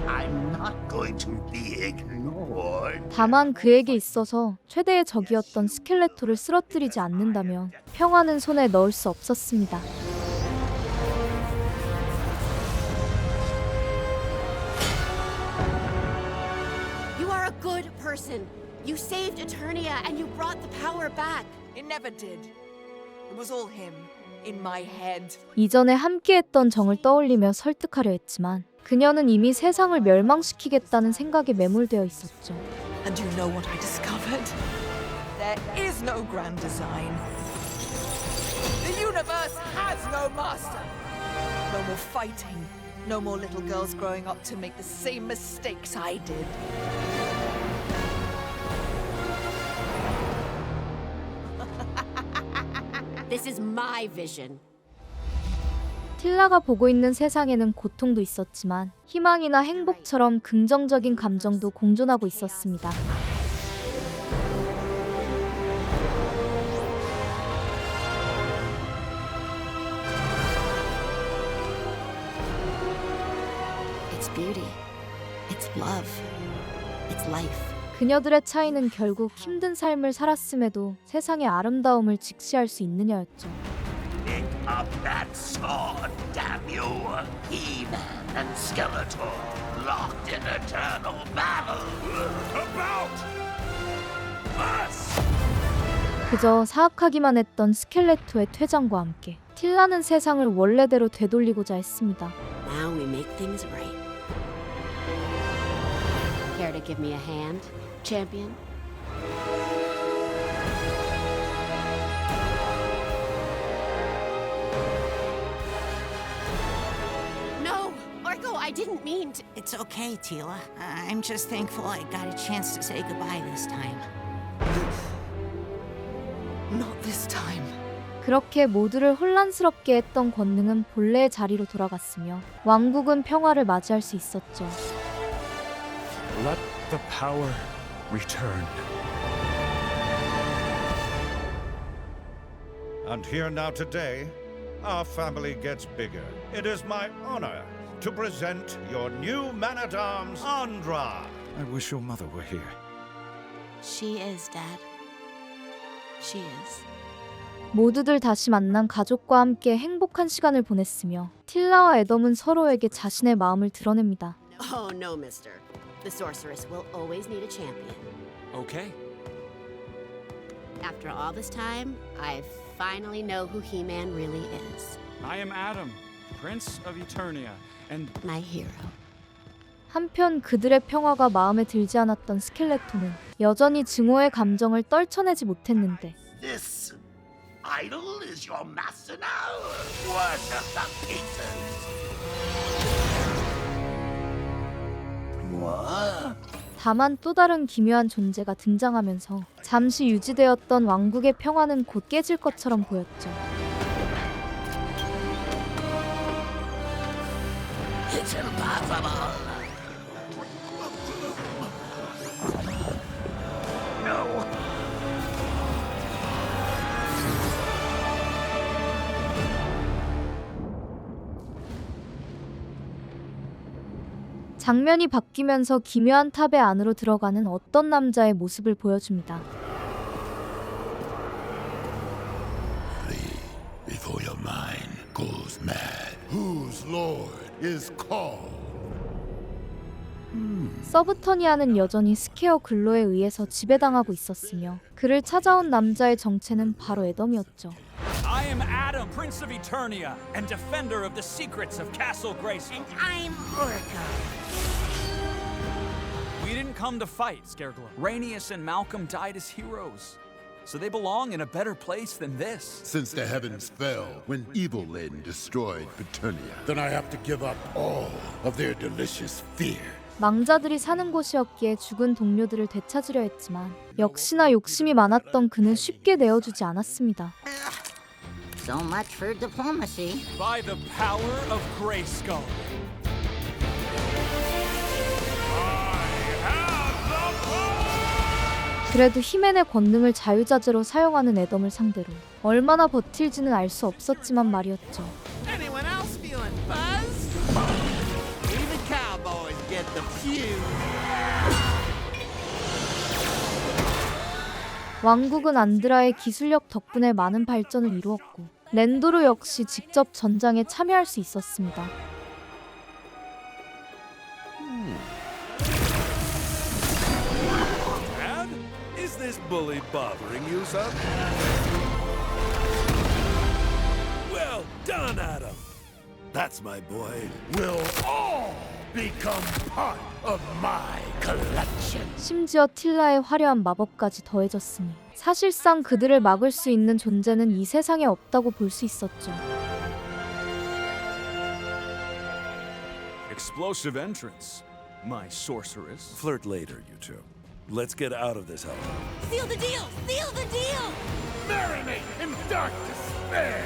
I'm not going to be ignored. 다만 그에게 있어서 최대의 적이었던 스켈레토를 쓰러뜨리지 않는다면 평화는 손에 넣을 수 없었습니다. You are a good person. You saved Eternia and you brought the power back. It never did. It was all him, in my head. 이전에 함께했던 정을 떠올리며 설득하려 했지만 그녀는 이미 세상을 멸망시키겠다는 생각에 매몰되어 있었죠. And you know what I discovered? There is no grand design. The universe has no master. No more fighting. No more little girls growing up to make the same mistakes I did. This is my vision. 틸라가 보고 있는 세상에는 고통도 있었지만 희망이나 행복처럼 긍정적인 감정도 공존하고 있었습니다. It's beauty. It's love. It's life. 그녀들의 차이는 결국 힘든 삶을 살았음에도 세상의 아름다움을 직시할 수 있느냐였죠. Pick up that sword, damn you! He-Man and Skeletor, locked in eternal battle! About us! 그저 사악하기만 했던 스켈레토의 퇴장과 함께 틸라는 세상을 원래대로 되돌리고자 했습니다. Now we make things right. Care to give me a hand, champion? No! Orko, I didn't mean to. It's okay, Tila. I'm just thankful I got a chance to say goodbye this time. Not this time. 그렇게 모두를 혼란스럽게 했던 권능은 본래의 자리로 돌아갔으며 왕국은 평화를 맞이할 수 있었죠. Let the power return. And here now today, our family gets bigger. It is my honor to present your new man-at-arms, Andra. I wish your mother were here. She is, Dad. She is. 모두들 다시 만난 가족과 함께 행복한 시간을 보냈으며 틸라와 애덤은 서로에게 자신의 마음을 드러냅니다. Oh, no, mister. The sorceress will always need a champion. Okay. After all this time, I finally know who He-Man really is. I am Adam, Prince of Eternia, and my hero. 한편 그들의 평화가 마음에 들지 않았던 스켈레톤은 여전히 증오의 감정을 떨쳐내지 못했는데 This idol is your master now. Worship the pieces. What? 다만 또 다른 기묘한 존재가 등장하면서 잠시 유지되었던 왕국의 평화는 곧 깨질 것처럼 보였죠. It's impossible. No. 장면이 바뀌면서 기묘한 탑의 안으로 들어가는 어떤 남자의 모습을 보여줍니다. Before your mind goes mad. Whose lord is called? 서브터니아는 여전히 스퀘어 글로에 의해서 지배당하고 있었으며 그를 찾아온 남자의 정체는 바로 애덤이었죠. I am Adam, Prince of Eternia, and defender of the secrets of Castle Grayskull. And I'm Orko. We didn't come to fight, Scareglow. Rainius and Malcolm died as heroes, so they belong in a better place than this. Since the heavens fell when Evelyn destroyed Paternia, then I have to give up all of their delicious fear. 망자들이 사는 곳이었기에 죽은 동료들을 되찾으려 했지만 역시나 욕심이 많았던 그는 쉽게 내어주지 않았습니다. So much for diplomacy. By the power of Grayskull. 그래도 히맨의 권능을 자유자재로 사용하는 애덤을 상대로 얼마나 버틸지는 알 수 없었지만 말이었죠. Anyone else feeling buzz? Even cowboys get the few. 왕국은 안드라의 기술력 덕분에 많은 발전을 이루었고 랜도르 역시 직접 전장에 참여할 수 있었습니다. Dad? Is this bully bothering you, son? Well done, Adam. That's my boy. Will all become part of my collection. 심지어 틸라의 화려한 마법까지 더해졌으니 사실상 그들을 막을 수 있는 존재는 이 세상에 없다고 볼 수 있었죠. Explosive entrance, my sorceress. Flirt later, you two. Let's get out of this hell. Seal the deal! Seal the deal! Marinate in dark despair.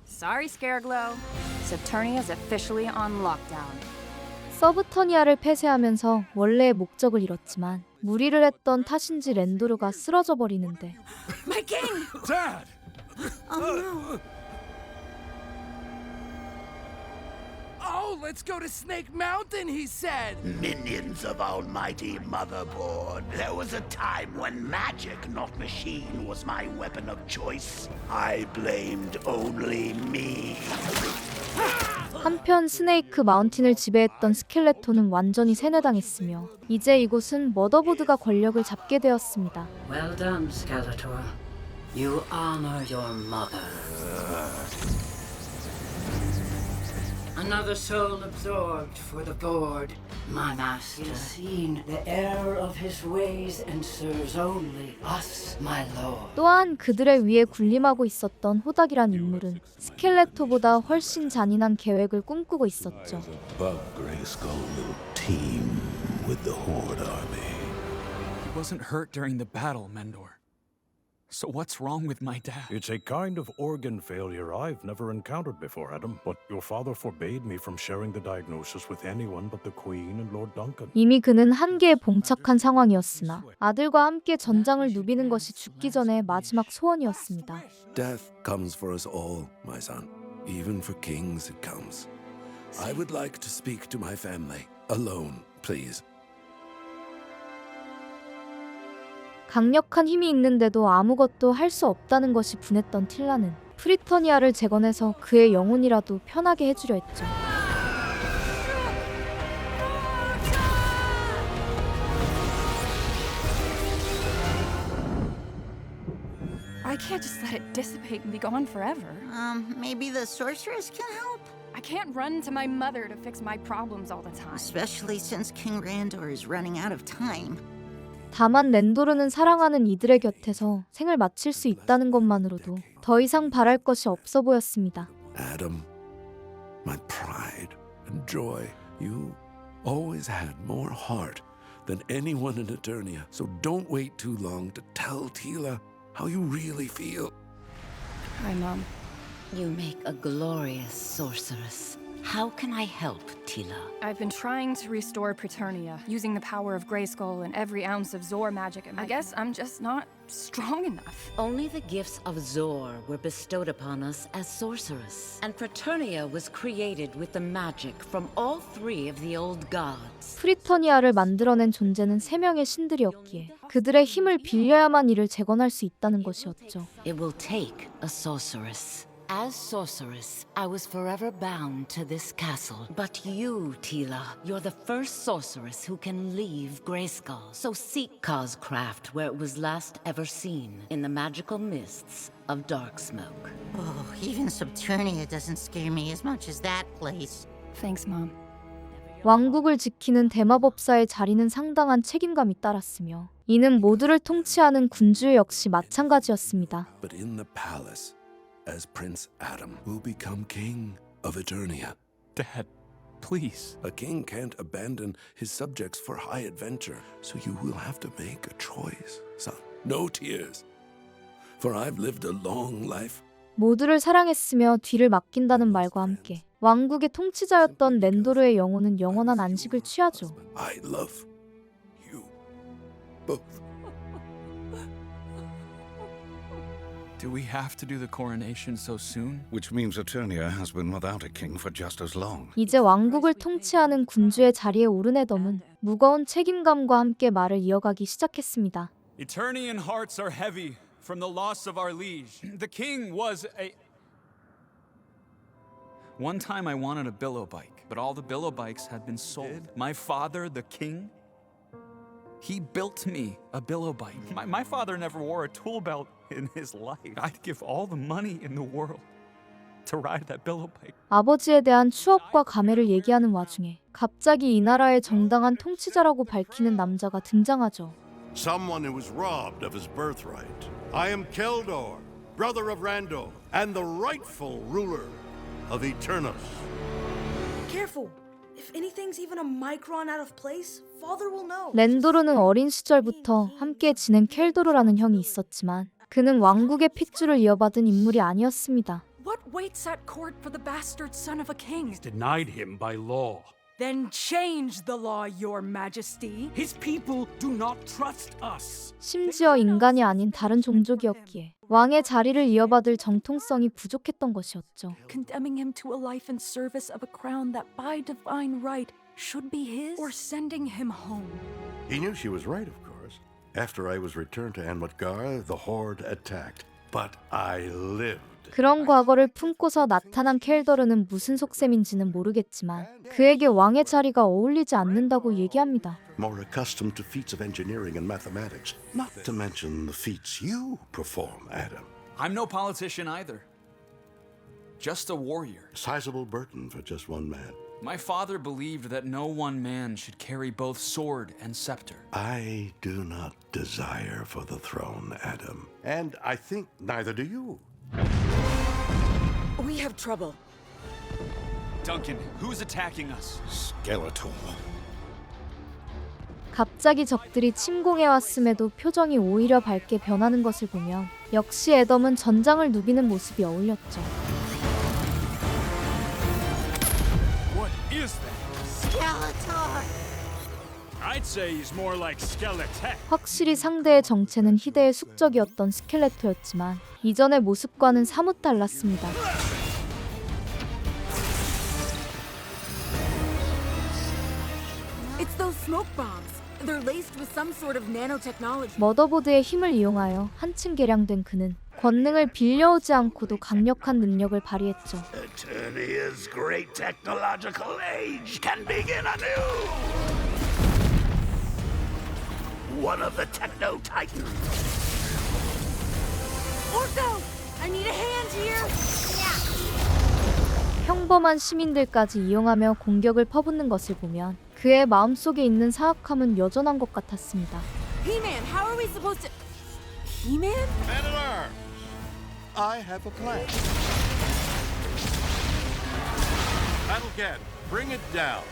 Sorry, Scareglow. Saturnia's officially on lockdown. 서브터니아를 폐쇄하면서 원래의 목적을 잃었지만 무리를 했던 탓인지 랜도르가 쓰러져 버리는데 My king! Dad! Oh no. Oh, let's go to Snake Mountain, he said. Minions of Almighty Motherboard. There was a time when magic, not machine, was my weapon of choice. I blamed only me. 한편 스네이크 마운틴을 지배했던 스켈레톤은 완전히 세뇌당했으며 이제 이곳은 머더보드가 권력을 잡게 되었습니다. Well done, Skeletor. You honor your mother. Another soul absorbed for the board. My master. He has seen the error of his ways and serves only us, my lord. 또한 그들의 위에 군림하고 있었던 호닥이란 인물은 스켈레토보다 훨씬 잔인한 계획을 꿈꾸고 있었죠. Above Grayskull will team with the Horde army. He wasn't hurt during the battle, Mendor. So what's wrong with my dad? It's a kind of organ failure I've never encountered before, Adam. But your father forbade me from sharing the diagnosis with anyone but the Queen and Lord Duncan. 이미 그는 한계에 봉착한 상황이었으나 아들과 함께 전장을 누비는 것이 죽기 전에 마지막 소원이었습니다. Death comes for us all, my son. Even for kings it comes. I would like to speak to my family. Alone, please. 강력한 힘이 있는데도 아무것도 할 수 없다는 것이 분했던 틸라는 프리터니아를 재건해서 그의 영혼이라도 편하게 해주려 했죠. I can't just let it dissipate and be gone forever. Maybe the sorceress can help? I can't run to my mother to fix my problems all the time. Especially since King Randor is running out of time. 다만 랜도르는 사랑하는 이들의 곁에서 생을 마칠 수 있다는 것만으로도 더 이상 바랄 것이 없어 보였습니다. Adam, my pride and joy, you always had more heart than anyone in Eternia. So don't wait too long to tell Tila how you really feel. Hi, Mom. You make a glorious sorceress. How can I help, Tila? I've been trying to restore Preternia, using the power of Grayskull and every ounce of Zor magic. I guess I'm just not strong enough. Only the gifts of Zor were bestowed upon us as sorceress. And Preternia was created with the magic from all three of the old gods. 프리터니아를 만들어낸 존재는 3명의 신들이었기에 그들의 힘을 빌려야만 이를 재건할 수 있다는 것이었죠. It will take a sorceress. As sorceress, I was forever bound to this castle. But you, Tila, you're the first sorceress who can leave Grayskull. So seek Ka's craft where it was last ever seen, in the magical mists of Darksmoke. Oh, even Subternia doesn't scare me as much as that place. Thanks, Mom. 왕국을 지키는 대마법사의 자리는 상당한 책임감이 따랐으며 이는 모두를 통치하는 군주 역시 마찬가지였습니다. But in the palace, as Prince Adam will become king of Eternia. Dad, please. A king can't abandon his subjects for high adventure, so you will have to make a choice, son. No tears. For I've lived a long life. 모두를 사랑했으며 뒤를 맡긴다는 말과 함께 왕국의 통치자였던 랜도르의 영혼은 영원한 안식을 취하죠. I love you both. Do we have to do the coronation so soon? Which means Eternia has been without a king for just as long. 이제 왕국을 통치하는 군주의 자리에 오른 에덤은 무거운 책임감과 함께 말을 이어가기 시작했습니다. Eternian hearts are heavy from the loss of our liege. The king was a... One time I wanted a billow bike, but all the billow bikes had been sold. My father, the king, he built me a billow bike. My father never wore a tool belt in his life. I'd give all the money in the world to ride that billow bike. 아버지에 대한 추억과 감회를 얘기하는 와중에 갑자기 이 나라의 정당한 통치자라고 밝히는 남자가 등장하죠. Someone who was robbed of his birthright. I am Keldor, brother of Randor, and the rightful ruler of Eternus. Careful. If anything's even a micron out of place, father will know. 랜도르는 어린 시절부터 함께 지낸 켈도르라는 형이 있었지만 그는 왕국의 핏줄을 이어받은 인물이 아니었습니다. What waits at court for the bastard son of a king? Denied him by law. Then change the law, your majesty. His people do not trust us. 심지어 인간이 아닌 다른 종족이었기에 왕의 자리를 이어받을 정통성이 부족했던 것이었죠. Condemning him to a life in service of a crown that by divine right should be his, or sending him home. He knew she was right, of course. After I was returned to Anwatgar, the Horde attacked. But I lived. 그런 과거를 품고서 나타난 켈더르는 무슨 속셈인지는 모르겠지만 그에게 왕의 자리가 어울리지 않는다고 얘기합니다. More accustomed to feats of engineering and mathematics, not to mention the feats you perform, Adam. I'm no politician either. just a warrior. Sizable burden for just one man. My father believed that no one man should carry both sword and scepter. I do not desire for the throne, Adam. And I think neither do you. We have trouble. Duncan, who's attacking us? Skeletor. 갑자기 적들이 침공해왔음에도 표정이 오히려 밝게 변하는 것을 보면 역시 애덤은 전장을 누비는 모습이 어울렸죠. What is that? Skeletor! I'd say he's more like Skeletech. 확실히 상대의 정체는 희대의 숙적이었던 스켈레토였지만 이전의 모습과는 사뭇 달랐습니다. It's those smoke bombs. They're laced with some sort of nanotechnology. 머더보드의 힘을 이용하여 한층 개량된 그는 권능을 빌려오지 않고도 강력한 능력을 발휘했죠. Eternia's great technological age can begin anew. One of the Techno-Titans. Orko, I need a hand here. 평범한 시민들까지 이용하며 공격을 퍼붓는 것을 보면 그의 마음속에 있는 사악함은 여전한 것 같았습니다. He-Man, how are we supposed to... He-Man? Man-at-Arms, I have a plan. Battlecat, bring it down.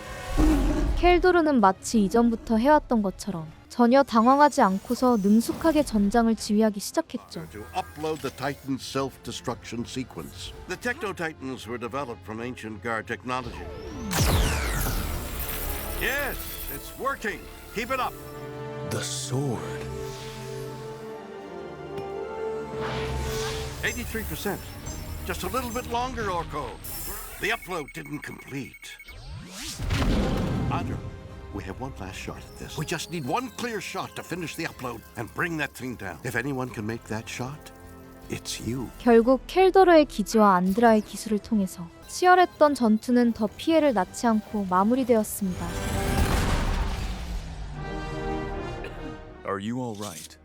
켈도르는 마치 이전부터 해왔던 것처럼 전혀 당황하지 않고서 능숙하게 전장을 지휘하기 시작했죠. To upload the Titan's self-destruction sequence. The Techno-Titans were developed from ancient guard technology. Yes, it's working. Keep it up. The sword. 83%. Just a little bit longer, Orko. The upload didn't complete. Andre, we have one last shot at this. We just need one clear shot to finish the upload and bring that thing down. If anyone can make that shot, it's you. 결국 켈도르의 기지와 안드라의 기술을 통해서 치열했던 전투는 더 피해를 낳지 않고 마무리되었습니다. Are you all right?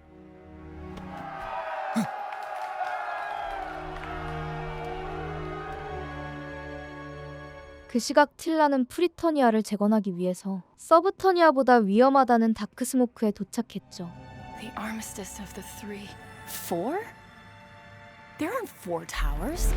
그 시각 틸라는 프리터니아를 재건하기 위해서 서브터니아보다 위험하다는 다크스모크에 도착했죠. The armistice of the three. 4? There aren't 4 towers.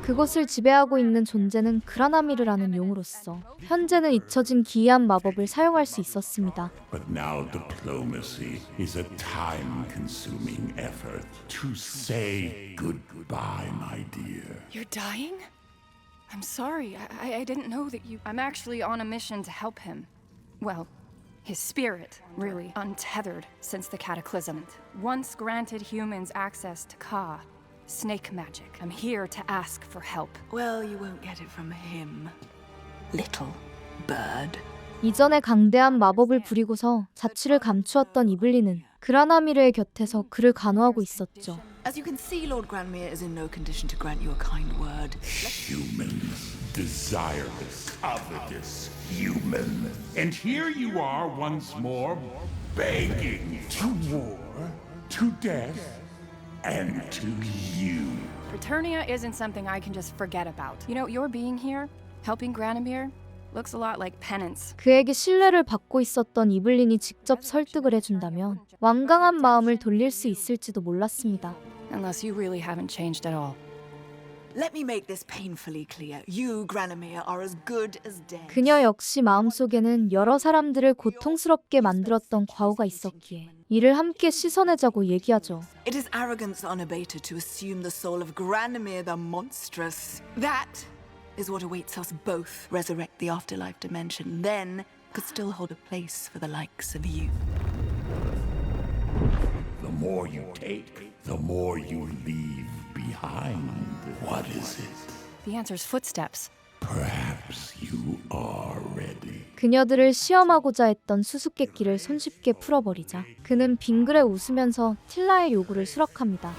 그곳을 지배하고 있는 존재는 그라나미르라는 용으로서 현재는 잊혀진 기이한 마법을 사용할 수 있었습니다. But now diplomacy is a time-consuming effort to say goodbye, my dear. You're dying? I'm sorry. I didn't know that you... I'm actually on a mission to help him. Well, his spirit, really, untethered since the Cataclysm. Once granted humans access to Ka. Snake magic. I'm here to ask for help. Well, you won't get it from him, little bird. 이전에 강대한 마법을 부리고서 자취를 감추었던 이블린은 그라나미르의 곁에서 그를 간호하고 있었죠. As you can see, Lord Granmere is in no condition to grant you a kind word. Humans, desirous, covetous, human. And here you are once more, begging to war, to death, and to you. Preternia isn't something I can just forget about. You know, your being here, helping Granamir, looks a lot like penance. 그에게 신뢰를 받고 있었던 이블린이 직접 설득을 해준다면 완강한 마음을 돌릴 수 있을지도 몰랐습니다. Unless you really haven't changed at all. Let me make this painfully clear. You, Granamir, are as good as dead. 그녀 역시 마음속에는 여러 사람들을 고통스럽게 만들었던 과오가 있었기에 이를 함께 씻어내자고 얘기하죠. It is arrogance unabated to assume the soul of Granamir the monstrous. That is what awaits us both. Resurrect the afterlife dimension, then could still hold a place for the likes of you. The more you take, the more you leave behind. What is it? The answer's footsteps. Perhaps you are ready. 그녀들을 시험하고자 했던 수수께끼를 손쉽게 풀어버리자 그는 빙그레 웃으면서 틸라의 요구를 수락합니다.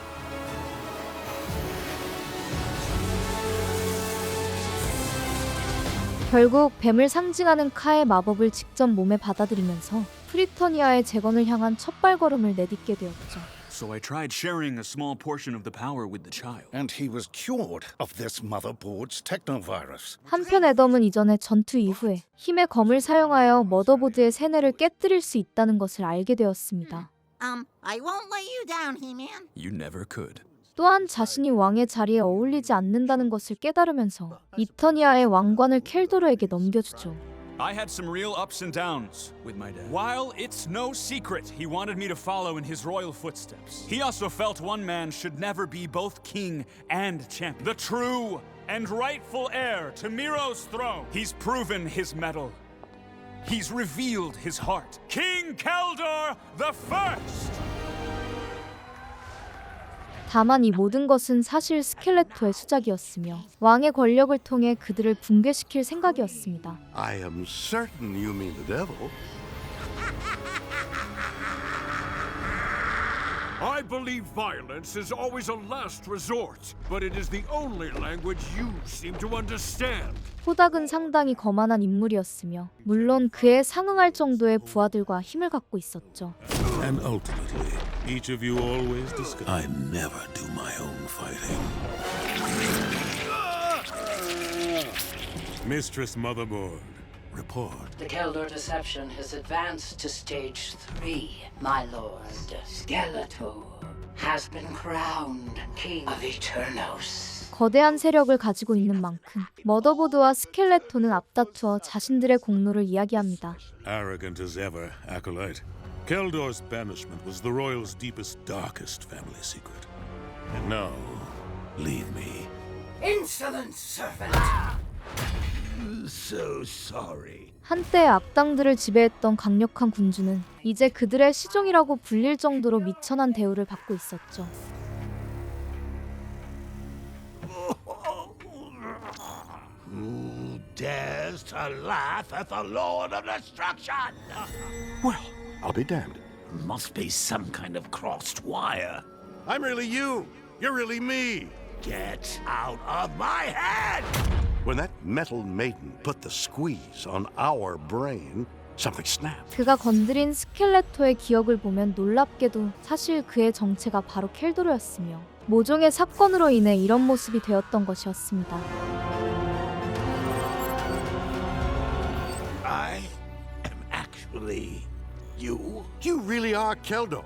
결국 뱀을 상징하는 카의 마법을 직접 몸에 받아들이면서 프리터니아의 재건을 향한 첫발걸음을 내딛게 되었죠. So I tried sharing a small portion of the power with the child. And he was cured of this motherboard's technovirus. 한편 애덤은 이전에 전투 이후에 힘의 검을 사용하여 머더보드의 세뇌를 깨뜨릴 수 있다는 것을 알게 되었습니다. I won't let you down, He-Man. You never could. 또한 자신이 왕의 자리에 어울리지 않는다는 것을 깨달으면서 이터니아의 왕관을 켈도르에게 넘겨주죠. I had some real ups and downs with my dad. While it's no secret he wanted me to follow in his royal footsteps, he also felt one man should never be both king and champion. The true and rightful heir to Miro's throne. He's proven his mettle. He's revealed his heart. King Keldor the First! 다만 이 모든 것은 사실 스켈레토의 수작이었으며 왕의 권력을 통해 그들을 붕괴시킬 생각이었습니다. I am certain you mean the devil. I believe violence is always a last resort, but it is the only language you seem to understand. 호닥은 상당히 거만한 인물이었으며 물론 그에 상응할 정도의 부하들과 힘을 갖고 있었죠. And ultimately, each of you always discover I never do my own fighting. Mistress Motherboard, report. The Keldor deception has advanced to stage 3, my lord. Skeletor has been crowned King of Eternos. 거대한 세력을 가지고 있는 만큼 머더보드와 스켈레토는 앞다투어 자신들의 공로를 이야기합니다. Arrogant as ever, Acolyte. Keldor's banishment was the royals' deepest, darkest family secret. And now, leave me. Insolent servant! So sorry. 한때 악당들을 지배했던 강력한 군주는 이제 그들의 시종이라고 불릴 정도로 미천한 대우를 받고 있었죠. Who dares to laugh at the Lord of Destruction? Well, I'll be damned. Must be some kind of crossed wire. I'm really you. You're really me. Get out of my head! When that metal maiden put the squeeze on our brain, something snapped. 그가 건드린 스켈레토의 기억을 보면 놀랍게도 사실 그의 정체가 바로 켈도르였으며 모종의 사건으로 인해 이런 모습이 되었던 것이었습니다. I am actually you. You really are Keldor,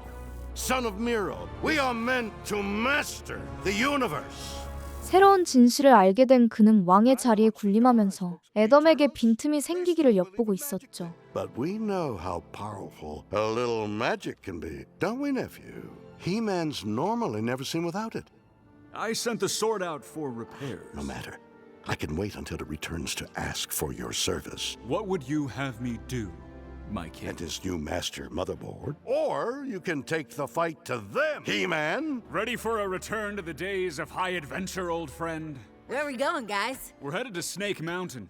son of Miro. We are meant to master the universe. 새로운 진실을 알게 된 그는 왕의 자리에 군림하면서 애덤에게 빈틈이 생기기를 엿보고 있었죠. But we know how powerful a little magic can be, don't we, nephew? He-Man's normally never seen without it. I sent the sword out for repairs. No matter. I can wait until it returns to ask for your service. What would you have me do, my king? And his new master, Motherboard. Or you can take the fight to them, He-Man. Ready for a return to the days of high adventure, old friend? Where are we going, guys? We're headed to Snake Mountain.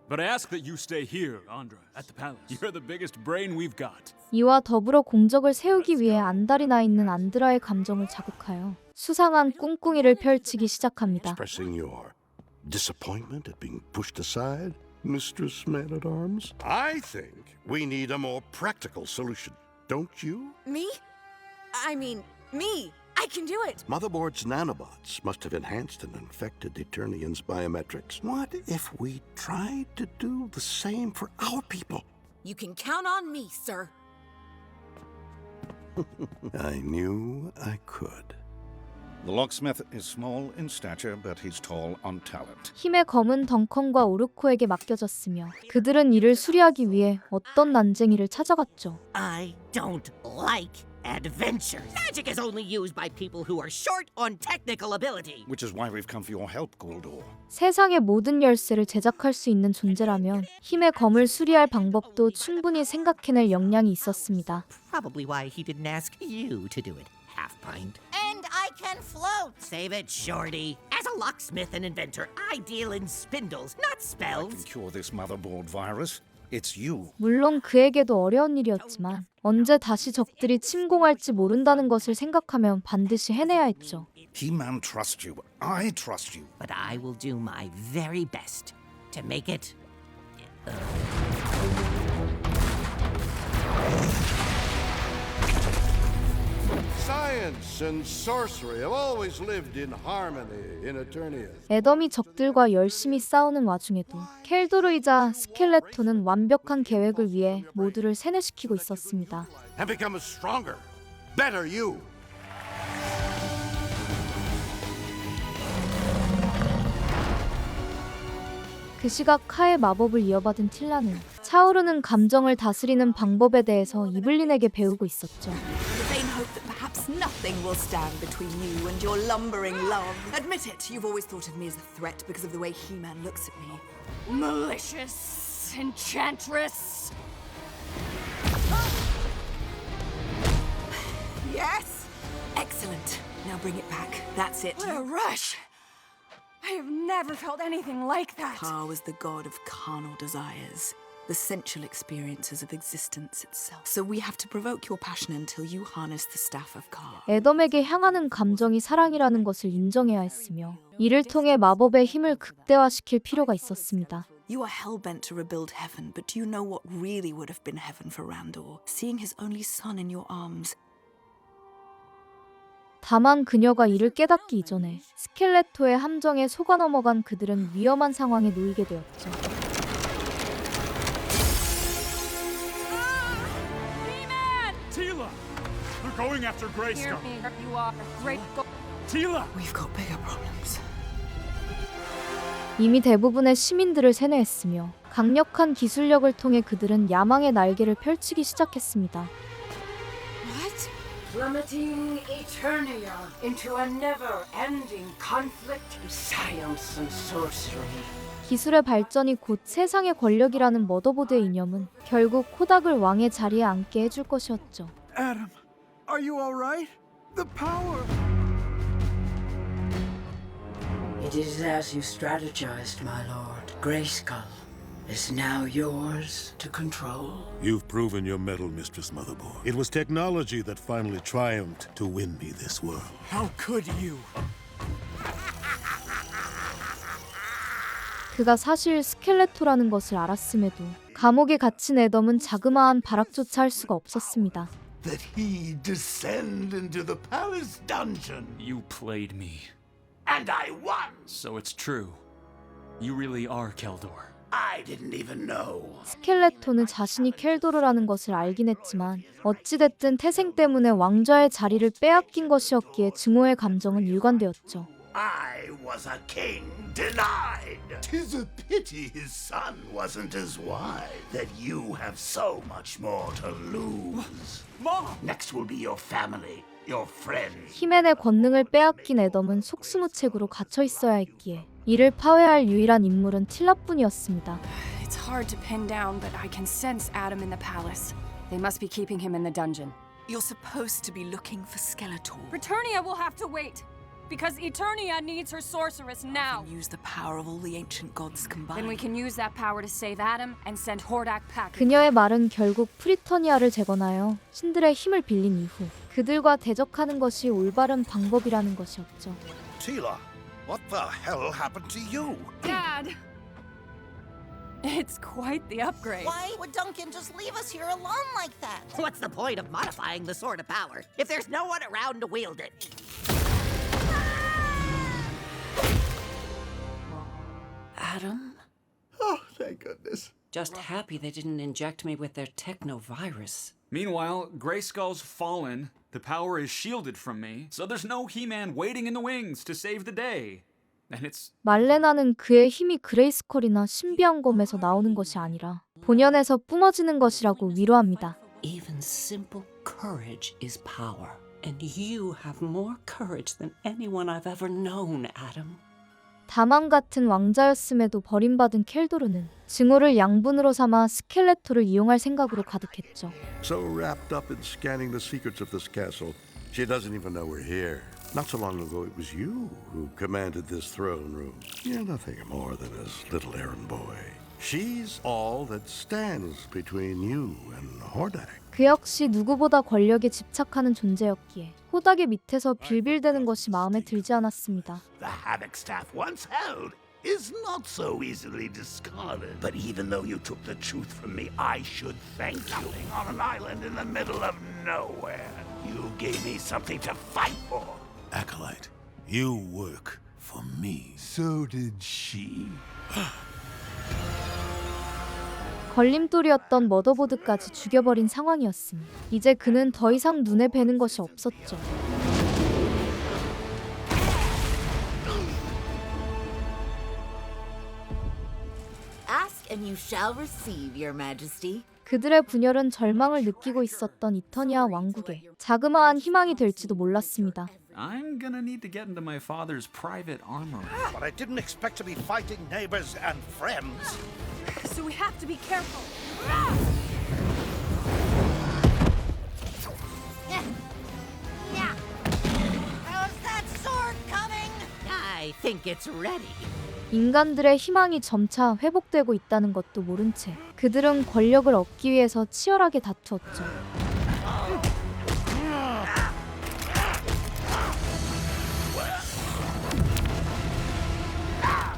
But I ask that you stay here, Andras, at the palace. You're the biggest brain we've got. 이와 더불어 공적을 세우기 위해 안달이 나 있는 안드라의 감정을 자극하여 수상한 꿍꿍이를 펼치기 시작합니다. Expressing your disappointment at being pushed aside, Mistress Man-at-Arms? I think we need a more practical solution, don't you? Me? I mean, me! I can do it! Motherboard's nanobots must have enhanced and infected Eternians' biometrics. What if we tried to do the same for our people? You can count on me, sir. I knew I could. The locksmith is small in stature, but he's tall on talent. 힘의 검은 덩컨과 오르코에게 맡겨졌으며 그들은 이를 수리하기 위해 어떤 난쟁이를 찾아갔죠. I don't like adventures. Magic is only used by people who are short on technical ability. Which is why we've come for your help, Guldur. 세상의 모든 열쇠를 제작할 수 있는 존재라면 힘의 검을 수리할 방법도 충분히 생각해낼 역량이 있었습니다. Probably why he didn't ask you to do it, half pint. And I can float. Save it, Shorty. As a locksmith and inventor, I deal in spindles, not I spells. can cure this motherboard virus. It's you. 물론 그에게도 어려운 일이었지만 언제 다시 적들이 침공할지 모른다는 것을 생각하면 반드시 해내야 했죠. He-Man trusts you. I trust you. But I will do my very best to make it Science and sorcery have always lived in harmony in Eternia. 애덤이 적들과 열심히 싸우는 와중에도 켈도르이자 스켈레토는 완벽한 계획을 위해 모두를 세뇌시키고 있었습니다. And become a stronger, better you. 그 시각 카의 마법을 이어받은 틸라는 차오르는 감정을 다스리는 방법에 대해서 이블린에게 배우고 있었죠. The vain hope that perhaps nothing will stand between you and your lumbering love. Admit it, you've always thought of me as a threat because of the way He-Man looks at me. Malicious enchantress! Yes! Excellent. Now bring it back. That's it. What a rush! I have never felt anything like that. Ka was the god of carnal desires, the sensual experiences of existence itself. So we have to provoke your passion until you harness the staff of Ka. 애덤에게 향하는 감정이 사랑이라는 것을 인정해야 했으며 이를 통해 마법의 힘을 극대화시킬 필요가 있었습니다. You are hell-bent to rebuild heaven, but do you know what really would have been heaven for Randor? Seeing his only son in your arms. 다만 그녀가 이를 깨닫기 이전에 스켈레토의 함정에 속아 넘어간 그들은 위험한 상황에 놓이게 되었죠. Teela! They're going after Grayskull. You are great. Teela! We've got bigger problems. 이미 대부분의 시민들을 세뇌했으며 강력한 기술력을 통해 그들은 야망의 날개를 펼치기 시작했습니다. Plummeting Eternia into a never-ending conflict of science and sorcery. 기술의 발전이 곧 세상의 권력이라는 머더보드의 이념은 결국 코닥을 왕의 자리에 앉게 해줄 것이었죠. Adam, are you all right? The power. It is as you strategized, my lord. Grayskull is now yours to control. You've proven your mettle, Mistress Motherboard. It was technology that finally triumphed to win me this world. How could you? 그가 사실 스켈레토라는 것을 알았음에도 감옥에 갇힌 애덤은 자그마한 발악조차 할 수가 없었습니다. That he descend into the palace dungeon. You played me. And I won. So it's true. You really are Keldor. I didn't even know. 스켈레토는 자신이 켈도르라는 것을 알긴 했지만 어찌됐든 태생 때문에 왕좌의 자리를 빼앗긴 것이었기에 증오의 감정은 일관되었죠. I was a king denied. 'Tis a pity his son wasn't as wise. That you have so much more to lose. Mom! Next will be your family, your friends. 히맨의 권능을 빼앗긴 애덤은 속수무책으로 갇혀 있어야 했기에 이를 파괴할 유일한 인물은 틸라뿐이었습니다. It's hard to pin down, but I can sense Adam in the palace. They must be keeping him in the dungeon. You're supposed to be looking for Skeletor. Eternia will have to wait, because Eternia needs her sorceress now. Use the power of all the ancient gods combined. Then we can use that power to save Adam and send Hordak packing. 그녀의 말은 결국 프리터니아를 재건하여 신들의 힘을 빌린 이후 그들과 대적하는 것이 올바른 방법이라는 것이었죠. Teela, what the hell happened to you? Dad! It's quite the upgrade. Why would Duncan just leave us here alone like that? What's the point of modifying the Sword of Power if there's no one around to wield it? Adam? Oh, thank goodness. Just happy they didn't inject me with their technovirus. Meanwhile, Grayskull's fallen. The power is shielded from me, so there's no He-Man waiting in the wings to save the day. And it's 말레나는 그의 힘이 그레이스컬이나 신비한 검에서 나오는 것이 아니라 본연에서 뿜어지는 것이라고 위로합니다. Even simple courage is power. And you have more courage than anyone I've ever known, Adam. 다만 같은 왕자였음에도 버림받은 켈도르는 증오를 양분으로 삼아 스켈레토를 이용할 생각으로 가득했죠. So wrapped up in scanning the secrets of this castle, she doesn't even know we're here. Not so long ago, it was you who commanded this throne room. You're nothing more than his little errand boy. She's all that stands between you and Hordak. 그 역시 누구보다 권력에 집착하는 존재였기에 호닥의 밑에서 빌빌대는 것이 마음에 들지 않았습니다. The Havoc staff once held is not so easily discarded. But even though you took the truth from me, I should thank you on an island in the middle of nowhere. You gave me something to fight for. Acolyte, you work for me. So did she. 걸림돌이었던 머더보드까지 죽여버린 상황이었으니 이제 그는 더 이상 눈에 뵈는 것이 없었죠. Ask and you shall receive, Your Majesty. 그들의 분열은 절망을 느끼고 있었던 이터니아 왕국에 자그마한 희망이 될지도 몰랐습니다. I'm gonna need to get into my father's private armory. But I didn't expect to be fighting neighbors and friends. So we have to be careful. How's that sword coming? I think it's ready. 인간들의 희망이 점차 회복되고 있다는 것도 모른 채 그들은 권력을 얻기 위해서 치열하게 다투었죠.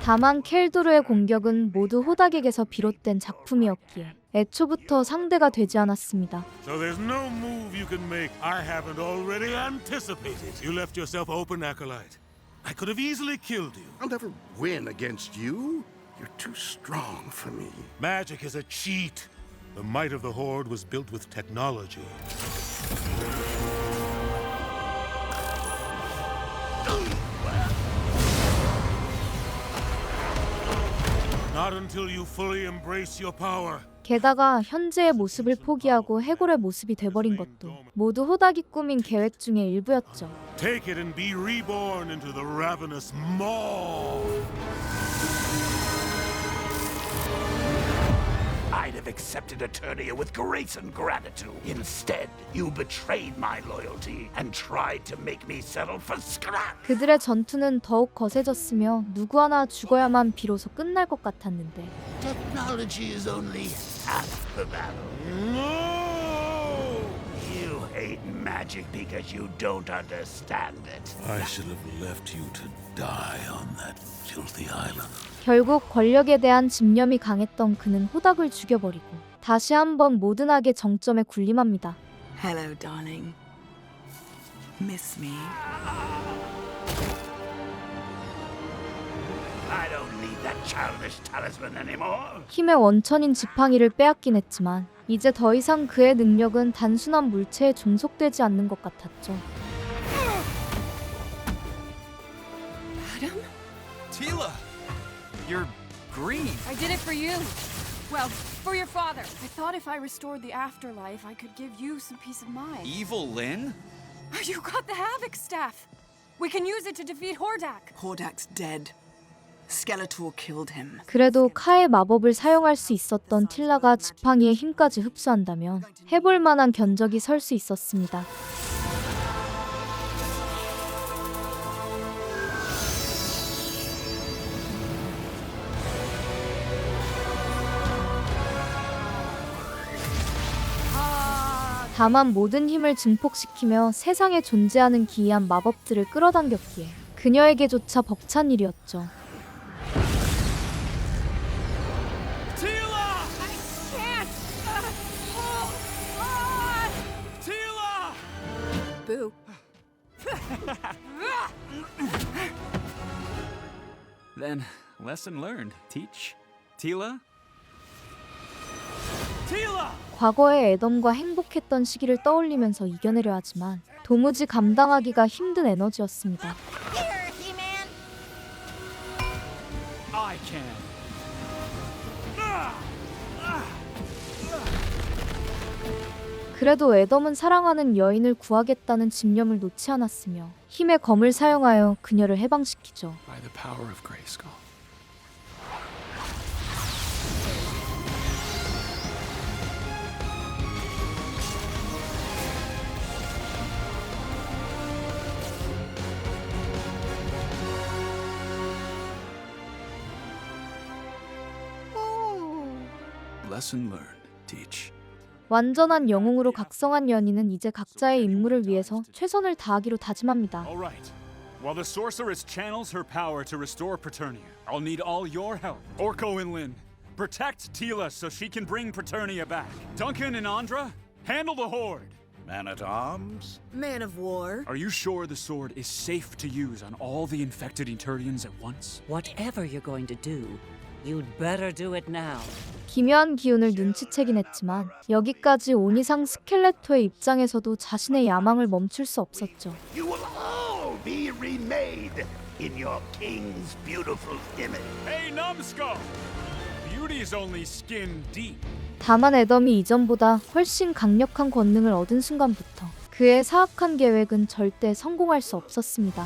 다만 켈도르의 공격은 모두 호닥에게서 비롯된 작품이었기에 애초부터 상대가 되지 않았습니다. So there's no move you can make I haven't already anticipated. You left yourself open, Acolyte. I could have easily killed you. I'll never win against you. You're too strong for me. Magic is a cheat. The might of the Horde was built with technology. Not until you fully embrace your power. 게다가 현재의 모습을 포기하고 해골의 모습이 돼버린 것도 모두 호닥이 꾸민 계획 중의 일부였죠. Take it and be reborn into the ravenous maw. I'd have accepted Eternia with grace and gratitude. Instead, you betrayed my loyalty and tried to make me settle for scrap. 그들의 전투는 더욱 거세졌으며 누구 하나 죽어야만 비로소 끝날 것 같았는데 Technology is only half the battle. No! You hate magic because you don't understand it. I should have left you to die on that filthy island. 결국 권력에 대한 집념이 강했던 그는 호닥을 죽여버리고 다시 한번 모든 악의 정점에 군림합니다. Hello, darling. Miss me? I don't need that childish talisman anymore. 힘의 원천인 지팡이를 빼앗긴 했지만 이제 더 이상 그의 능력은 단순한 물체에 종속되지 않는 것 같았죠. Adam? Tila! You're green. I did it for you. Well, for your father. I thought if I restored the afterlife, I could give you some peace of mind. Evil Lyn? You got the Havoc Staff. We can use it to defeat Hordak. Hordak's dead. Skeletor killed him. 그래도 카의 마법을 사용할 수 있었던 틸라가 지팡이의 힘까지 흡수한다면 해볼 만한 견적이 설 수 있었습니다. 다만 모든 힘을 증폭시키며 세상에 존재하는 기이한 마법들을 끌어당겼기에 그녀에게조차 벅찬 일이었죠. Boo. Then, lesson learned. Teach. Tila? Tila! 과거의 애덤과 행복했던 시기를 떠올리면서 이겨내려 하지만 도무지 감당하기가 힘든 에너지였습니다. Here, He-Man. I can. 그래도 애덤은 사랑하는 여인을 구하겠다는 집념을 놓지 않았으며 힘의 검을 사용하여 그녀를 해방시키죠. By the power of Grayskull. Lesson learned. Teach. 완전한 영웅으로 각성한 연인은 이제 각자의 임무를 위해서 최선을 다하기로 다짐합니다. All right. While the sorceress channels her power to restore Preternia, I'll need all your help. Orko and Lyn, protect Tila so she can bring Preternia back. Duncan and Andra, handle the Horde. Man-at-arms? Man of war. Are you sure the sword is safe to use on all the infected Eternians at once? Whatever you're going to do, you'd better do it now. 기묘한 기운을 눈치채긴 했지만 여기까지 온 이상 스켈레토의 입장에서도 자신의 야망을 멈출 수 없었죠. You will all be remade in your king's beautiful image. Hey, numbskull! Beauty's only skin deep. 다만 애덤이 이전보다 훨씬 강력한 권능을 얻은 순간부터 그의 사악한 계획은 절대 성공할 수 없었습니다.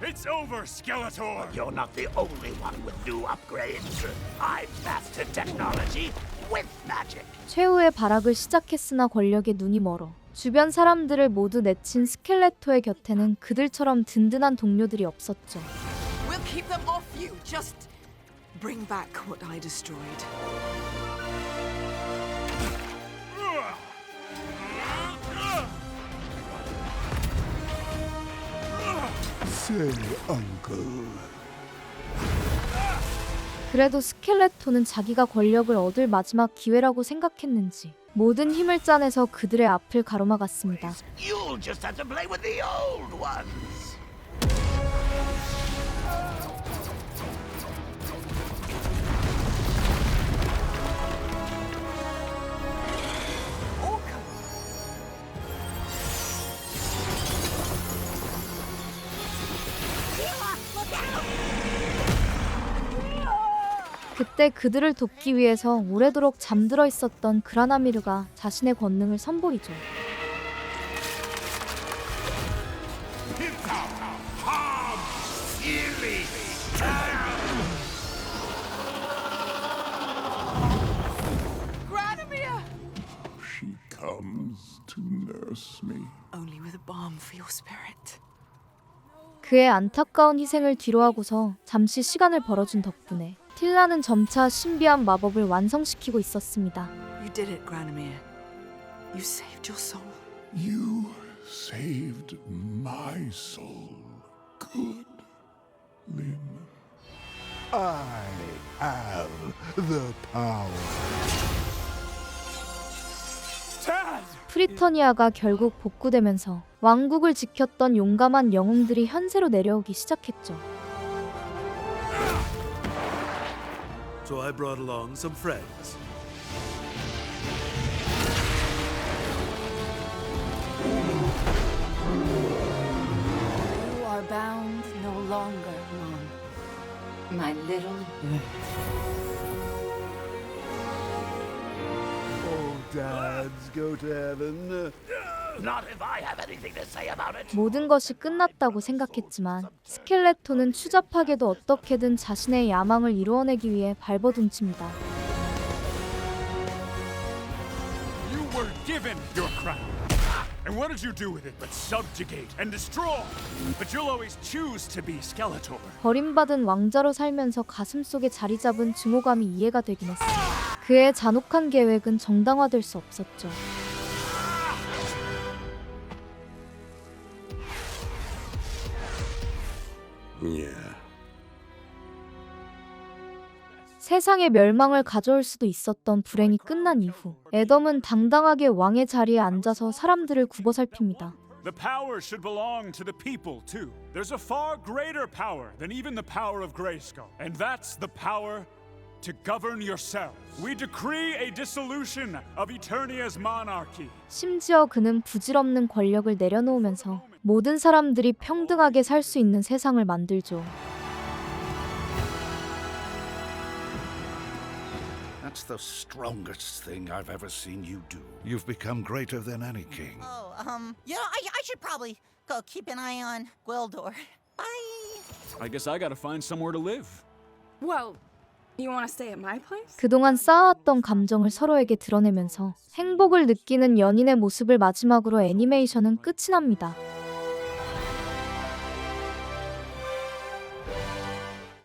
It's over, Skeletor! You're not the only one with new upgrades. I've mastered technology with magic. 최후의 발악을 시작했으나 권력에 눈이 멀어 주변 사람들을 모두 내친 스켈레토의 곁에는 그들처럼 든든한 동료들이 없었죠. We'll keep them off you. Just bring back what I destroyed. Say, uncle. 그래도 스켈레토는 자기가 권력을 얻을 마지막 기회라고 생각했는지 모든 힘을 짜내서 그들의 앞을 가로막았습니다. You'll just have to play with the old ones. 그때 그들을 돕기 위해서 오래도록 잠들어 있었던 그라나미르가 자신의 권능을 선보이죠. Granamir! She comes to nurse me. Only with a balm for your spirit. 그의 안타까운 희생을 뒤로하고서 잠시 시간을 벌어준 덕분에 틸라는 점차 신비한 마법을 완성시키고 있었습니다. You did it, Granamir. You saved your soul. You saved my soul. Good, Lyn. I have the power. 프리터니아가 결국 복구되면서 왕국을 지켰던 용감한 영웅들이 현세로 내려오기 시작했죠. So I brought along some friends. You are bound no longer, Mom. My little bird. All dads go to heaven. Not if I have anything to say about it. 모든 것이 끝났다고 생각했지만 스켈레토는 추잡하게도 어떻게든 자신의 야망을 이루어내기 위해 발버둥칩니다. You were given your crown. And what did you do with it but subjugate and destroy? But you'll always choose to be Skeletor. 버림받은 왕자로 살면서 가슴속에 자리 잡은 증오감이 이해가 되긴 했어요. 그의 잔혹한 계획은 정당화될 수 없었죠. Yeah. 세상의 멸망을 가져올 수도 있었던 불행이 끝난 이후 애덤은 당당하게 왕의 자리에 앉아서 사람들을 굽어살핍니다. The power should belong to the people too. There's a far greater power than even the power of Grayskull, and that's the power to govern yourselves. We decree a dissolution of Eternia's monarchy. 심지어 그는 부질없는 권력을 내려놓으면서 모든 사람들이 평등하게 살 수 있는 세상을 만들죠. That's the strongest thing I've ever seen you do. You've become greater than any king. Oh, I should probably go keep an eye on Gwildor. Bye. I guess I gotta find somewhere to live. Well, you want to stay at my place? 그동안 쌓아왔던 감정을 서로에게 드러내면서 행복을 느끼는 연인의 모습을 마지막으로 애니메이션은 끝이 납니다.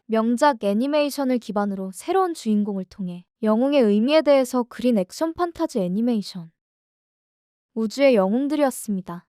명작 애니메이션을 기반으로 새로운 주인공을 통해 영웅의 의미에 대해서 그린 액션 판타지 애니메이션 우주의 영웅들이었습니다.